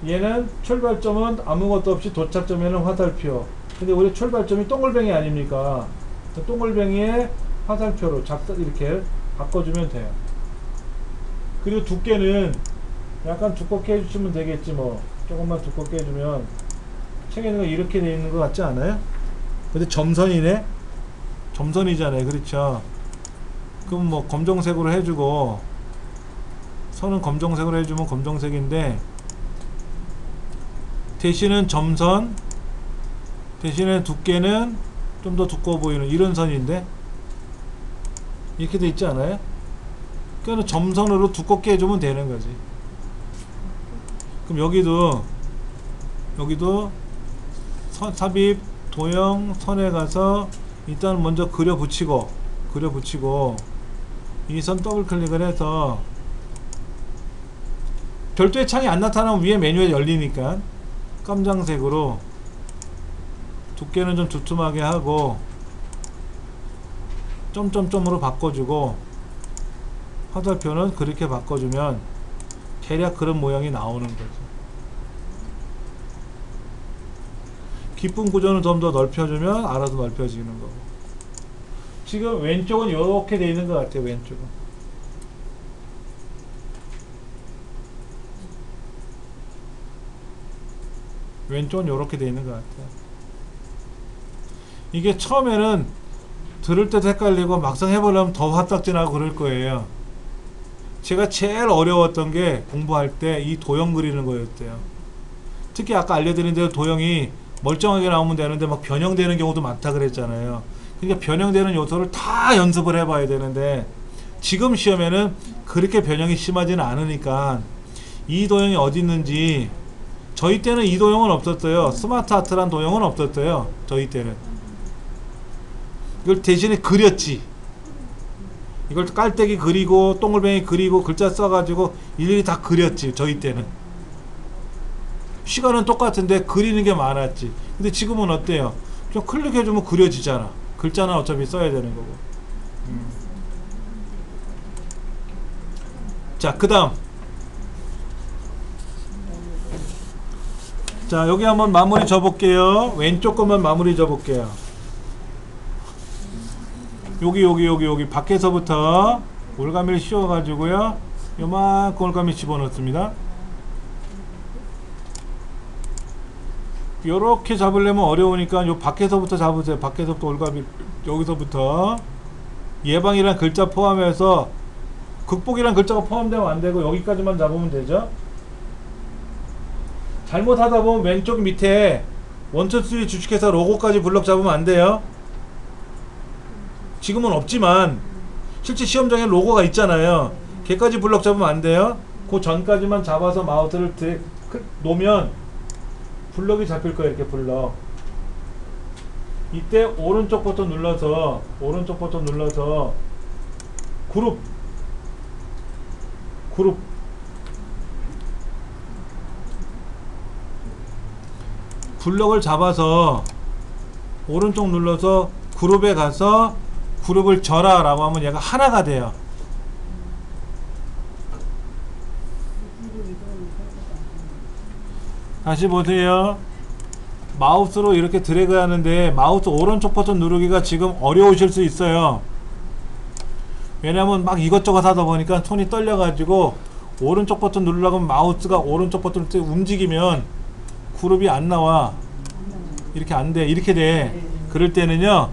얘는 출발점은 아무것도 없이 도착점에는 화살표. 근데 우리 출발점이 동글뱅이 아닙니까? 동글뱅이에 화살표로 작살 이렇게 바꿔주면 돼요. 그리고 두께는 약간 두껍게 해주시면 되겠지 뭐. 조금만 두껍게 해주면 책에 있는 거 이렇게 돼 있는 것 같지 않아요? 근데 점선이네? 점선이잖아요. 그렇죠? 그럼 뭐 검정색으로 해주고, 선은 검정색으로 해주면 검정색인데 대신은 점선, 대신에 두께는 좀 더 두꺼워 보이는 이런 선인데 이렇게 돼 있지 않아요? 그러니까 점선으로 두껍게 해주면 되는 거지. 그럼 여기도 삽입 도형 선에 가서 일단 먼저 그려 붙이고 이 선 더블 클릭을 해서 별도의 창이 안 나타나면 위에 메뉴에 열리니까 깜장색으로 두께는 좀 두툼하게 하고 점점점으로 바꿔주고 화살표는 그렇게 바꿔주면 대략 그런 모양이 나오는 거죠. 기품 구조는 좀 더 넓혀주면 알아서 넓혀지는 거고. 지금 왼쪽은 이렇게 돼 있는 것 같아요. 왼쪽은 이렇게 돼 있는 것 같아요. 이게 처음에는 들을 때도 헷갈리고 막상 해보려면 더 화딱지나고 그럴 거예요. 제가 제일 어려웠던 게 공부할 때 이 도형 그리는 거였대요. 특히 아까 알려드린 대로 도형이 멀쩡하게 나오면 되는데 막 변형되는 경우도 많다 그랬잖아요. 그러니까 변형되는 요소를 다 연습을 해봐야 되는데 지금 시험에는 그렇게 변형이 심하지는 않으니까 이 도형이 어디 있는지. 저희 때는 이 도형은 없었어요. 스마트 아트란 도형은 없었어요. 저희 때는. 이걸 대신에 그렸지. 이걸 깔때기 그리고 동글뱅이 그리고 글자 써가지고 일일이 다 그렸지. 저희 때는. 시간은 똑같은데 그리는 게 많았지. 근데 지금은 어때요? 그냥 클릭해주면 그려지잖아. 글자는 어차피 써야 되는 거고. 자, 그 다음. 자, 여기 한번 마무리 줘볼게요. 왼쪽 것만 마무리 줘볼게요. 여기 밖에서부터 올가미를 씌워가지고요. 요만큼 올가미 집어넣습니다. 요렇게 잡으려면 어려우니까 요 밖에서부터 잡으세요. 밖에서부터 올가미, 여기서부터 예방이란 글자 포함해서 극복이란 글자가 포함되면 안되고 여기까지만 잡으면 되죠. 잘못하다 보면 왼쪽 밑에 1, 2, 3 주식회사 로고까지 블럭 잡으면 안돼요. 지금은 없지만 실제 시험장에 로고가 있잖아요. 걔까지 블럭 잡으면 안돼요. 그 전까지만 잡아서 마우스를 놓으면 블럭이 잡힐 거예요. 이렇게 블럭. 이때 오른쪽 버튼 눌러서 그룹 블럭을 잡아서 오른쪽 눌러서 그룹에 가서 그룹을 져라 라고 하면 얘가 하나가 돼요. 다시 보세요. 마우스로 이렇게 드래그 하는데 마우스 오른쪽 버튼 누르기가 지금 어려우실 수 있어요. 왜냐면 막 이것저것 하다 보니까 손이 떨려 가지고 오른쪽 버튼 누르려고 하면 마우스가 오른쪽 버튼을 움직이면 그룹이 안 나와. 이렇게 안 돼. 이렇게 돼. 그럴 때는요,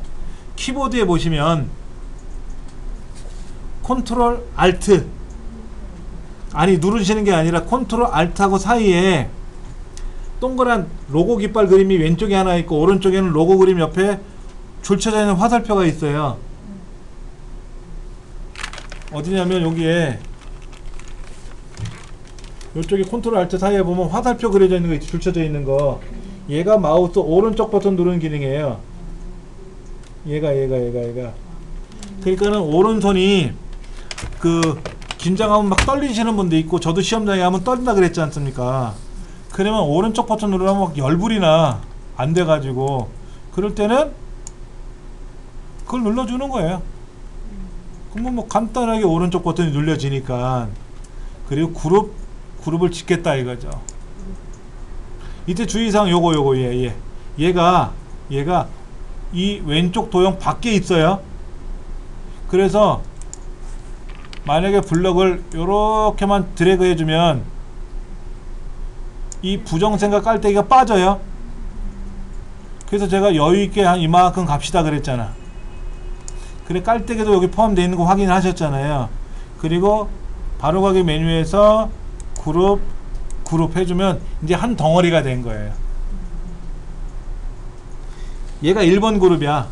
키보드에 보시면 컨트롤 알트, 아니 누르시는 게 아니라 컨트롤 알트하고 사이에 동그란 로고 깃발 그림이 왼쪽에 하나 있고 오른쪽에는 로고 그림 옆에 줄쳐져 있는 화살표가 있어요. 어디냐면 여기에, 이쪽에 컨트롤 알트 사이에 보면 화살표 그려져 있는 거 있지, 줄쳐져 있는 거. 얘가 마우스 오른쪽 버튼 누르는 기능이에요. 얘가. 그러니까는 오른손이 긴장하면 막 떨리시는 분도 있고, 저도 시험장에 하면 떨린다 그랬지 않습니까? 그러면 오른쪽 버튼 누르면 막 열불이 나. 안 돼가지고. 그럴 때는 그걸 눌러주는 거예요. 그러면 뭐 간단하게 오른쪽 버튼이 눌려지니까. 그리고 그룹을 짓겠다 이거죠. 이때 주의사항 요거 얘가 이 왼쪽 도형 밖에 있어요. 그래서 만약에 블럭을 요렇게만 드래그 해주면 이 부정생각 깔때기가 빠져요. 그래서 제가 여유있게 한 이만큼 갑시다 그랬잖아. 그래, 깔때기도 여기 포함되어 있는 거 확인하셨잖아요. 그리고 바로가기 메뉴에서 그룹 해주면 이제 한 덩어리가 된 거예요. 얘가 1번 그룹이야.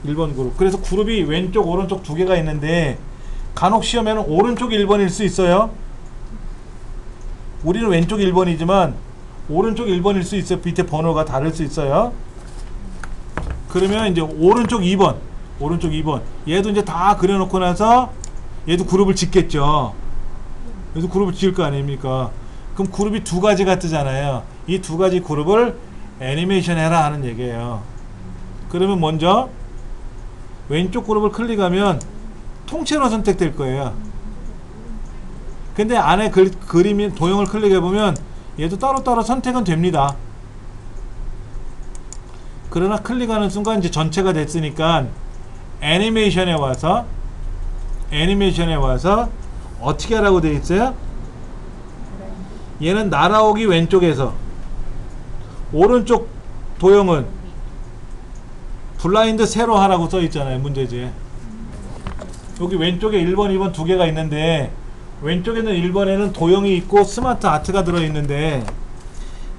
1번 그룹. 그래서 그룹이 왼쪽 오른쪽 두 개가 있는데 간혹 시험에는 오른쪽 1번일 수 있어요. 우리는 왼쪽 1번이지만 오른쪽 1번일 수 있어요. 밑에 번호가 다를 수 있어요. 그러면 이제 오른쪽 2번 얘도 이제 다 그려놓고 나서 얘도 그룹을 짓겠죠. 얘도 그룹을 지을 거 아닙니까? 그럼 그룹이 두 가지가 뜨잖아요. 이 두 가지 그룹을 애니메이션 해라 하는 얘기예요. 그러면 먼저 왼쪽 그룹을 클릭하면 통째로 선택될 거예요. 근데 안에 그림이 도형을 클릭해보면 얘도 따로따로 선택은 됩니다. 그러나 클릭하는 순간 이제 전체가 됐으니까 애니메이션에 와서 어떻게 하라고 되어 있어요? 얘는 날아오기 왼쪽에서, 오른쪽 도형은 블라인드 세로 하라고 써 있잖아요. 문제지에 여기 왼쪽에 1번 2번 두 개가 있는데 왼쪽에는 1번에는 도형이 있고 스마트 아트가 들어있는데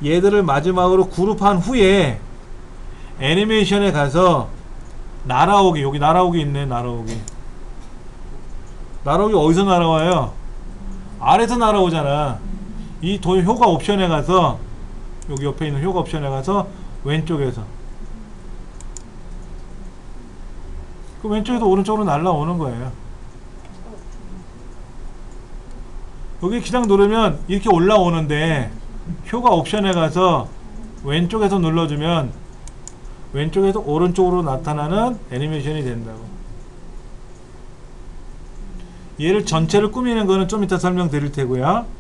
얘들을 마지막으로 그룹한 후에 애니메이션에 가서 날아오기, 여기 날아오기 있네. 날아오기 어디서 날아와요? 아래에서 날아오잖아. 이 효과 옵션에 가서 여기 옆에 있는 효과 옵션에 가서 왼쪽에서 그 왼쪽에서 오른쪽으로 날라오는 거예요. 여기 그냥 누르면 이렇게 올라오는데 효과 옵션에 가서 왼쪽에서 눌러주면 왼쪽에서 오른쪽으로 나타나는 애니메이션이 된다고. 얘를 전체를 꾸미는 거는 좀 이따 설명드릴 테고요.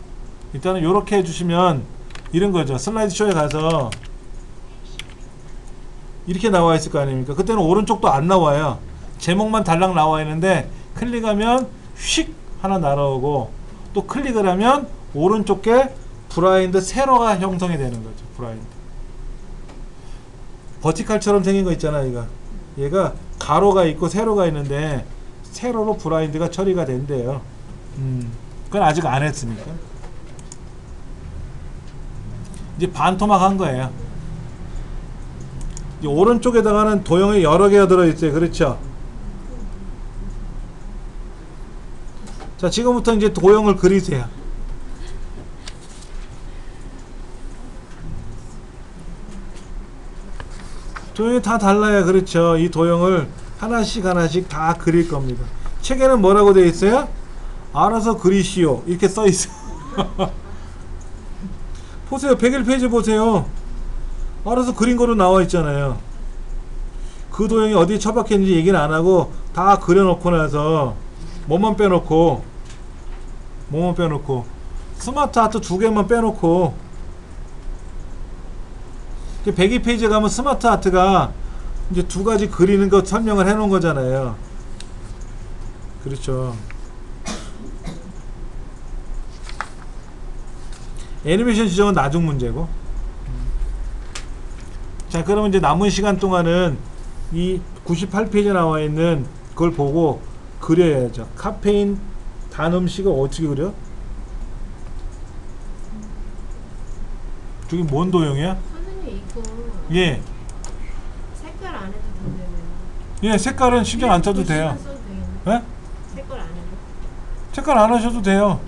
일단은 이렇게 해주시면 이런 거죠. 슬라이드 쇼에 가서 이렇게 나와 있을 거 아닙니까? 그때는 오른쪽도 안 나와요. 제목만 달랑 나와 있는데 클릭하면 휙 하나 날아오고 또 클릭을 하면 오른쪽에 브라인드 세로가 형성이 되는 거죠. 브라인드 버티칼처럼 생긴 거 있잖아요. 얘가 가로가 있고 세로가 있는데 세로로 브라인드가 처리가 된대요. 그건 아직 안 했으니까 이제 반토막 한 거예요. 이제 오른쪽에다가는 도형이 여러 개가 들어있어요. 그렇죠? 자, 지금부터 이제 도형을 그리세요. 도형이 다 달라요. 그렇죠? 이 도형을 하나씩 하나씩 다 그릴 겁니다. 책에는 뭐라고 되어 있어요? 알아서 그리시오 이렇게 써 있어요. 보세요. 101페이지 보세요. 알아서 그린 거로 나와 있잖아요. 그 도형이 어디에 처박혔는지 얘기는 안 하고 다 그려놓고 나서 뭐만 빼놓고 스마트 아트 2개만 빼놓고 102페이지에 가면 스마트 아트가 이제 2가지 그리는 거 설명을 해 놓은 거잖아요. 그렇죠. 애니메이션 지정은 나중 문제고. 자, 그러면 이제 남은 시간 동안은 이 98페이지에 나와 있는 그걸 보고 그려야죠. 카페인 단 음식을 어떻게 그려? 저기 뭔 도형이야? 선생님 이거 예. 색깔 안 해도 된다면 예, 색깔은 신경 안 써도 돼요. 써도 되겠네. 예? 색깔 안 해도 색깔 안 하셔도 돼요.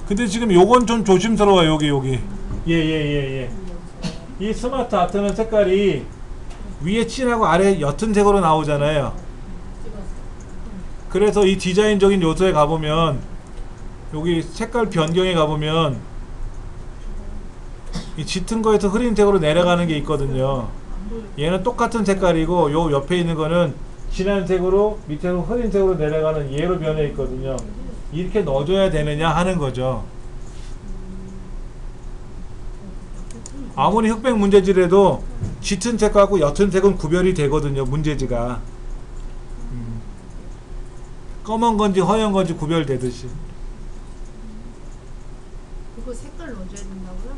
근데 지금 요건 좀 조심스러워요. 여기. 예. 이 스마트 아트는 색깔이 위에 진하고 아래 옅은 색으로 나오잖아요. 그래서 이 디자인적인 요소에 가보면 여기 색깔 변경에 가보면 이 짙은 거에서 흐린 색으로 내려가는 게 있거든요. 얘는 똑같은 색깔이고 요 옆에 있는 거는 진한 색으로 밑에서 흐린 색으로 내려가는 얘로 변해 있거든요. 이렇게 넣어줘야 되느냐 하는 거죠. 아무리 흑백 문제지라도 짙은 색하고 옅은 색은 구별이 되거든요. 문제지가 검은 건지 허연 건지 구별되듯이. 그거 색깔 넣어줘야 된다고요?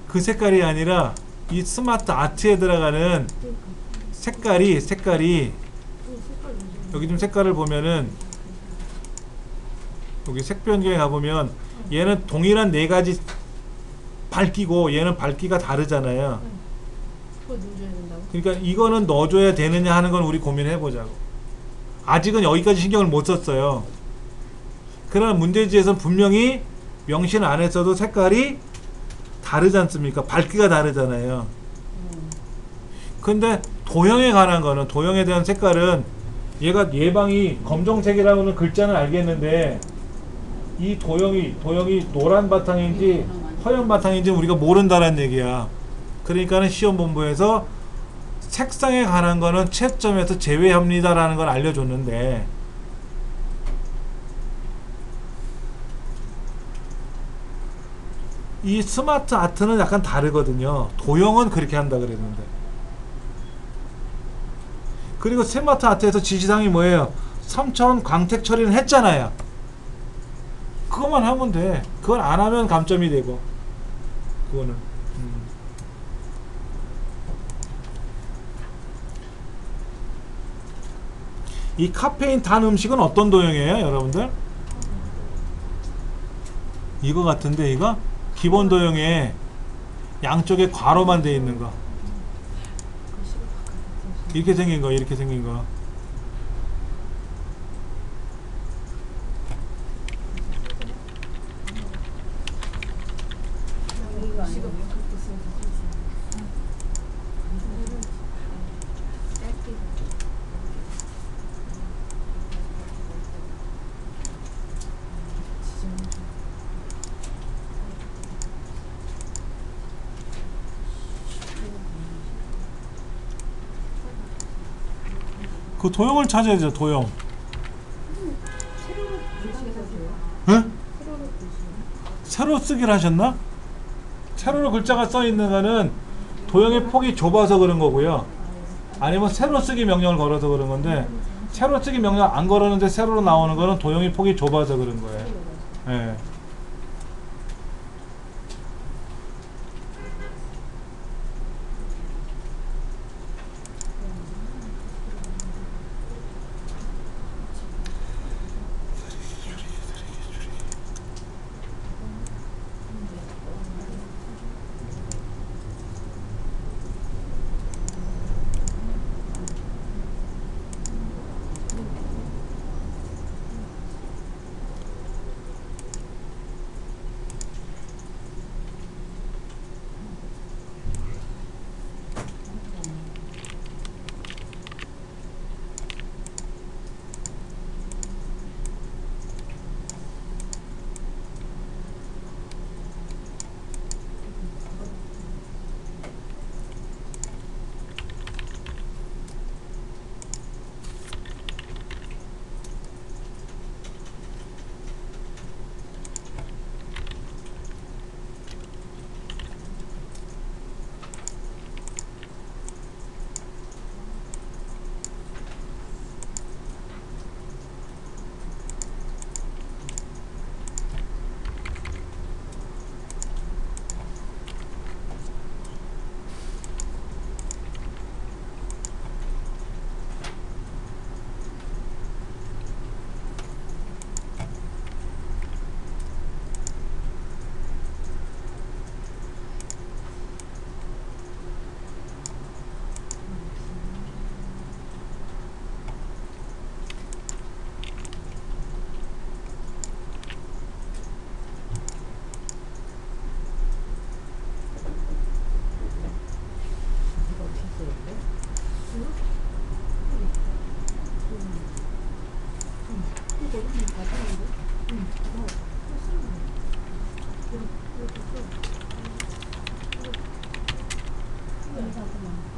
그 색깔이 아니라 이 스마트 아트에 들어가는 그러니까. 색깔이 색깔 넣어줘야 여기 좀 색깔을 보면은 여기 색 변경에 가보면 얘는 동일한 4가지 밝기고 얘는 밝기가 다르잖아요. 그거 넣어줘야 된다고? 그러니까 이거는 넣어줘야 되느냐 하는 건 우리 고민해보자고. 아직은 여기까지 신경을 못 썼어요. 그러나 문제지에서는 분명히 명시는 안 했어도 색깔이 다르지 않습니까? 밝기가 다르잖아요. 근데 도형에 관한 거는, 도형에 대한 색깔은 얘가 예방이 검정색이라고는 글자는 알겠는데 이 도형이 노란 바탕인지 허연 바탕인지 우리가 모른다는 얘기야. 그러니까는 시험본부에서 색상에 관한 거는 채점에서 제외합니다 라는 걸 알려줬는데 이 스마트 아트는 약간 다르거든요. 도형은 그렇게 한다 그랬는데. 그리고 스마트 아트에서 지시사항이 뭐예요? 3차원 광택 처리는 했잖아요. 그것만 하면 돼. 그걸 안 하면 감점이 되고. 그거는. 이 카페인 단 음식은 어떤 도형이에요, 여러분들? 이거 같은데, 이거? 기본 도형에 양쪽에 괄호만 돼 있는 거. 이렇게 생긴 거, 이렇게 생긴 거. 그 도형을 찾아야죠. 도형. 세로로 글씨가 돼요. 응? 세로로 글씨. 세로 쓰기를 하셨나? 세로로 글자가 써 있는 거는 도형의 폭이 좁아서 그런 거고요. 아니면 세로 쓰기 명령을 걸어서 그런 건데 세로 쓰기 명령 안 걸었는데 세로로 나오는 거는 도형의 폭이 좁아서 그런 거예요. 예.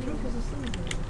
이렇게 해서 쓰면 돼요.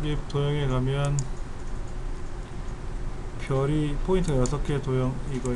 여기 도형에 가면 별이 포인트가 6개 도형 이거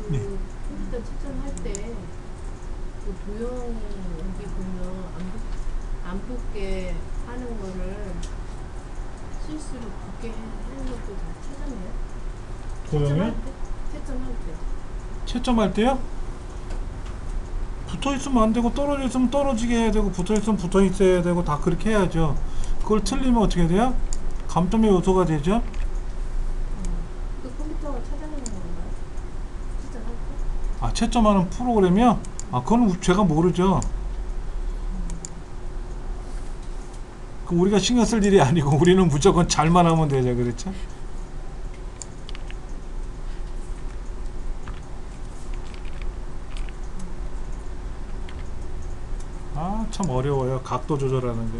그 컴퓨터 채점할 때 그 도형 여기 보면 안 붙게 하는 거를 실수로 붙게 하는 것도 다 채점해요? 도형이요? 채점할 때. 채점할 때요? 붙어 있으면 안 되고 떨어져 있으면 떨어지게 해야 되고 붙어 있으면 붙어 있어야 되고 다 그렇게 해야죠. 그걸 틀리면 어떻게 돼요? 감점의 요소가 되죠. 그 컴퓨터가 찾아내는 건가요? 채점할 때? 아, 채점하는 프로그램이요? 아, 그건 제가 모르죠. 그 우리가 신경 쓸 일이 아니고 우리는 무조건 잘만 하면 되죠. 그렇죠? 아, 참 어려워요. 각도 조절하는 게.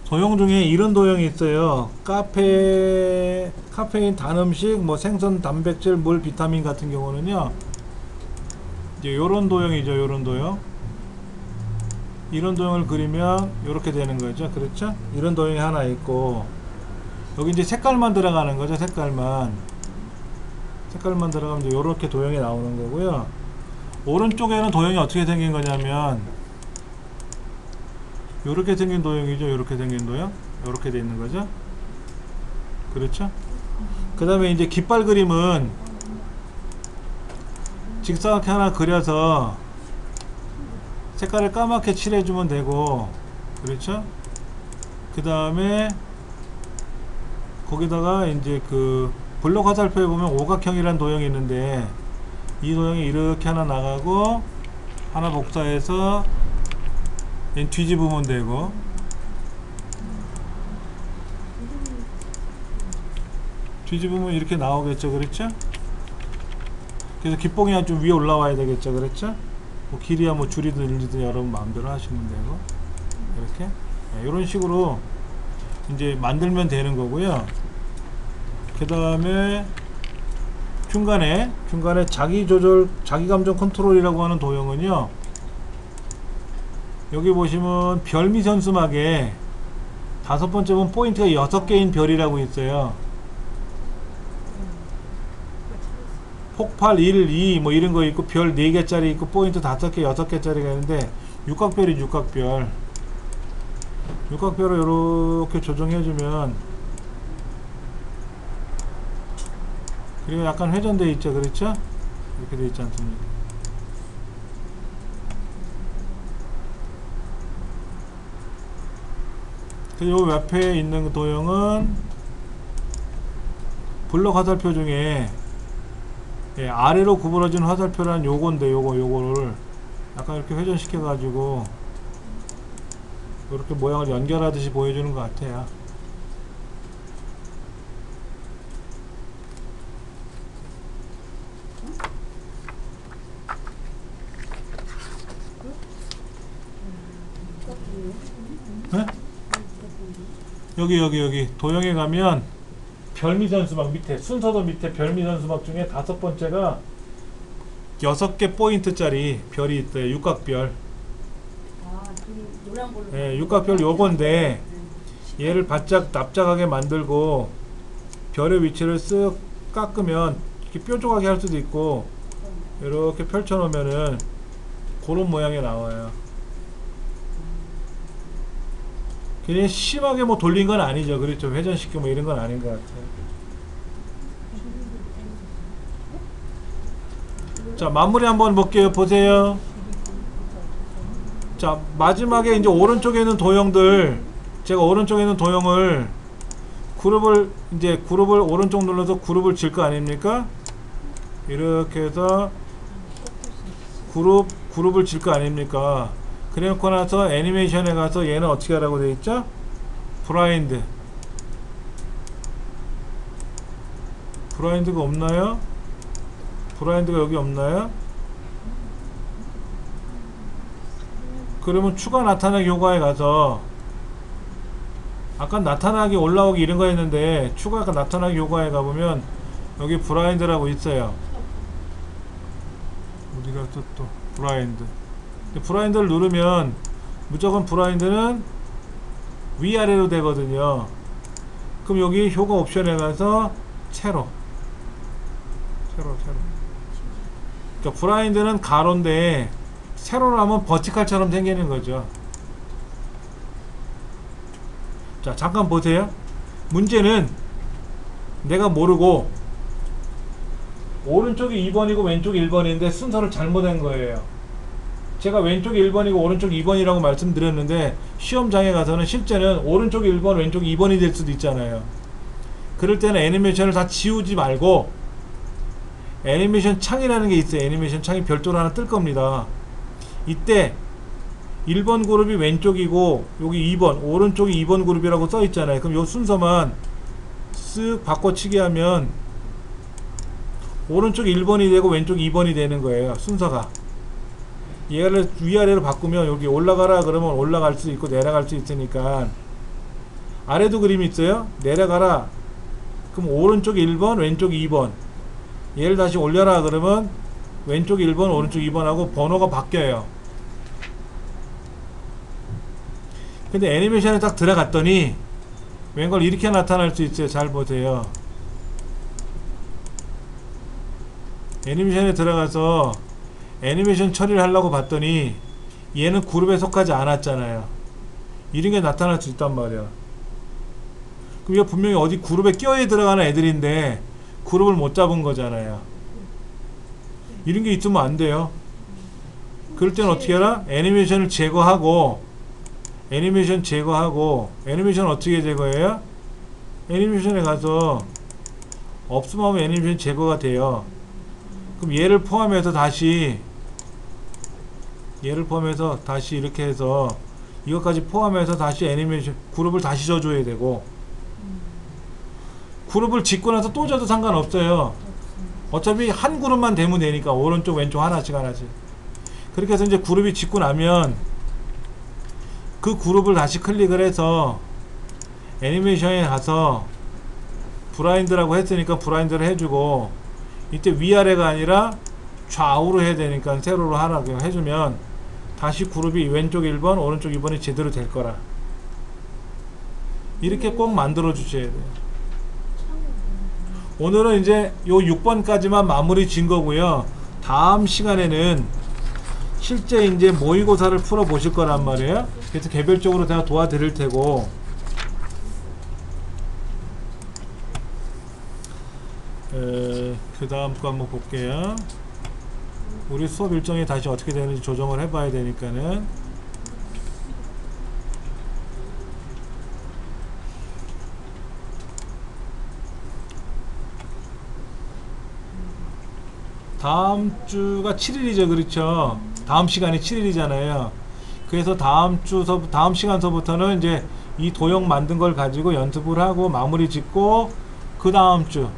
도형 중에 이런 도형이 있어요. 카페인, 단 음식, 뭐 생선, 단백질, 물, 비타민 같은 경우는요. 이제 요런 도형이죠. 요런 도형. 이런 도형을 그리면 이렇게 되는 거죠. 그렇죠? 이런 도형이 하나 있고 여기 이제 색깔만 들어가는 거죠. 색깔만. 색깔만 들어가면 이제 요렇게 도형이 나오는 거고요. 오른쪽에는 도형이 어떻게 생긴 거냐면 요렇게 생긴 도형이죠. 요렇게 생긴 도형. 요렇게 돼 있는 거죠. 그렇죠? 그 다음에 이제 깃발 그림은 직사각형 하나 그려서 색깔을 까맣게 칠해주면 되고, 그렇죠? 그 다음에 거기다가 이제 그 블록 화살표에 보면 오각형이라는 도형이 있는데 이 도형이 이렇게 하나 나가고 하나 복사해서 뒤집으면 되고, 뒤집으면 이렇게 나오겠죠. 그렇죠? 그래서 깃봉이 좀 위에 올라와야 되겠죠. 그렇죠? 뭐 길이야 뭐 줄이든 일리든 여러분 마음대로 하시면 되고, 이렇게 이런 식으로 이제 만들면 되는 거고요. 그 다음에 중간에 자기 조절, 자기 감정 컨트롤이라고 하는 도형은요, 여기 보시면 별미 선수막에 5번째 보면 포인트가 6개인 별이라고 있어요. 폭발 1, 2 뭐 이런 거 있고, 별 4개짜리 있고, 포인트 5개, 6개짜리가 있는데 육각별이 육각별. 육각별을 이렇게 조정해주면, 그리고 약간 회전되어 있죠. 그렇죠? 이렇게 되어 있지 않습니까? 요 옆에 있는 도형은 블록 화살표 중에 아래로 구부러진 화살표란 요건데, 요거를 약간 이렇게 회전시켜 가지고 이렇게 모양을 연결하듯이 보여주는 것 같아요. 네? 여기 도형에 가면 별미선 수막 밑에, 순서도 밑에 별미선 수막 중에 5번째가 6개 포인트짜리 별이 있어요. 육각별. 그 노란 걸로. 예, 육각별 요건데 얘를 바짝 납작하게 만들고 별의 위치를 쓱 깎으면 이렇게 뾰족하게 할 수도 있고, 이렇게 펼쳐 놓으면은 그런 모양이 나와요. 그냥 심하게 뭐 돌린 건 아니죠. 그렇죠. 회전시키고 뭐 이런 건 아닌 것 같아요. 자, 마무리 한번 볼게요. 보세요. 자, 마지막에 이제 오른쪽에 있는 도형들, 제가 오른쪽에 있는 도형을 그룹을 오른쪽 눌러서 그룹을 질 거 아닙니까? 이렇게 해서 그룹을 질 거 아닙니까? 그래놓고 나서 애니메이션에 가서 얘는 어떻게 하라고 되어 있죠? 브라인드가 없나요? 브라인드가 여기 없나요? 그러면 추가 나타나기 효과에 가서, 아까 나타나기 올라오기 이런 거 했는데 추가 나타나기 효과에 가보면 여기 브라인드라고 있어요. 어디 갔어 또 브라인드. 브라인드를 누르면 무조건 브라인드는 위아래로 되거든요. 그럼 여기 효과 옵션에 가서 세로. 그러니까 브라인드는 가로인데 세로로 하면 버티칼처럼 생기는 거죠. 자, 잠깐 보세요. 문제는 내가 모르고 오른쪽이 2번이고 왼쪽이 1번인데 순서를 잘못한 거예요. 제가 왼쪽이 1번이고 오른쪽이 2번이라고 말씀드렸는데 시험장에 가서는 실제는 오른쪽이 1번, 왼쪽이 2번이 될 수도 있잖아요. 그럴 때는 애니메이션을 다 지우지 말고 애니메이션 창이라는 게 있어요. 애니메이션 창이 별도로 하나 뜰 겁니다. 이때 1번 그룹이 왼쪽이고 여기 2번, 오른쪽이 2번 그룹이라고 써 있잖아요. 그럼 요 순서만 쓱 바꿔치기 하면 오른쪽이 1번이 되고 왼쪽이 2번이 되는 거예요. 순서가. 얘를 위아래로 바꾸면 여기 올라가라 그러면 올라갈 수 있고 내려갈 수 있으니까, 아래도 그림이 있어요. 내려가라 그럼 오른쪽이 1번, 왼쪽이 2번. 얘를 다시 올려라 그러면 왼쪽이 1번, 오른쪽 2번 하고 번호가 바뀌어요. 근데 애니메이션에 딱 들어갔더니 웬걸 이렇게 나타날 수 있어요. 잘 보세요. 애니메이션에 들어가서 애니메이션 처리를 하려고 봤더니 얘는 그룹에 속하지 않았잖아요. 이런 게 나타날 수 있단 말이야. 그럼 얘 분명히 어디 그룹에 껴에 들어가는 애들인데 그룹을 못 잡은 거잖아요. 이런 게 있으면 안 돼요. 그럴 때는 어떻게 해라? 애니메이션을 제거하고, 애니메이션 어떻게 제거해요? 애니메이션에 가서 없으면 하면 애니메이션 제거가 돼요. 그럼 얘를 포함해서 다시 이렇게 해서 이것까지 포함해서 다시 애니메이션 그룹을 다시 줘줘야 되고, 그룹을 짓고 나서 또 줘도 상관없어요. 어차피 한 그룹만 되면 되니까 오른쪽 왼쪽 하나씩 그렇게 해서 이제 그룹이 짓고 나면 그 그룹을 다시 클릭을 해서 애니메이션에 가서 블라인드라고 했으니까 블라인드를 해주고, 이때 위아래가 아니라 좌우로 해야 되니까 세로로 하라고 해주면 다시 그룹이 왼쪽 1번 오른쪽 2번이 제대로 될 거라. 이렇게 꼭 만들어 주셔야 돼요. 오늘은 이제 요 6번까지만 마무리 진 거고요. 다음 시간에는 실제 이제 모의고사를 풀어 보실 거란 말이에요. 그래서 개별적으로 제가 도와드릴 테고, 그 다음 거 한번 볼게요. 우리 수업 일정이 다시 어떻게 되는지 조정을 해봐야 되니까는. 다음 주가 7일이죠. 그렇죠? 다음 시간이 7일이잖아요. 그래서 다음 시간서부터는 이제 이 도형 만든 걸 가지고 연습을 하고 마무리 짓고, 그 다음 주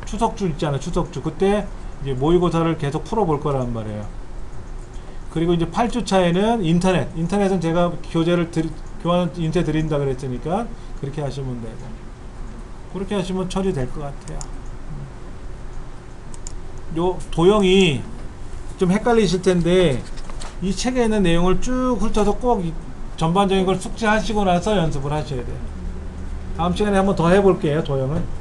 추석주 있잖아요. 추석주 그때 이제 모의고사를 계속 풀어볼 거란 말이에요. 그리고 이제 8주 차에는 인터넷은 제가 교환 인쇄 드린다 그랬으니까 그렇게 하시면 되고, 그렇게 하시면 처리될 것 같아요. 요 도형이 좀 헷갈리실 텐데 이 책에 있는 내용을 쭉 훑어서 꼭 전반적인 걸 숙지하시고 나서 연습을 하셔야 돼요. 다음 시간에 한번 더 해볼게요. 도형은.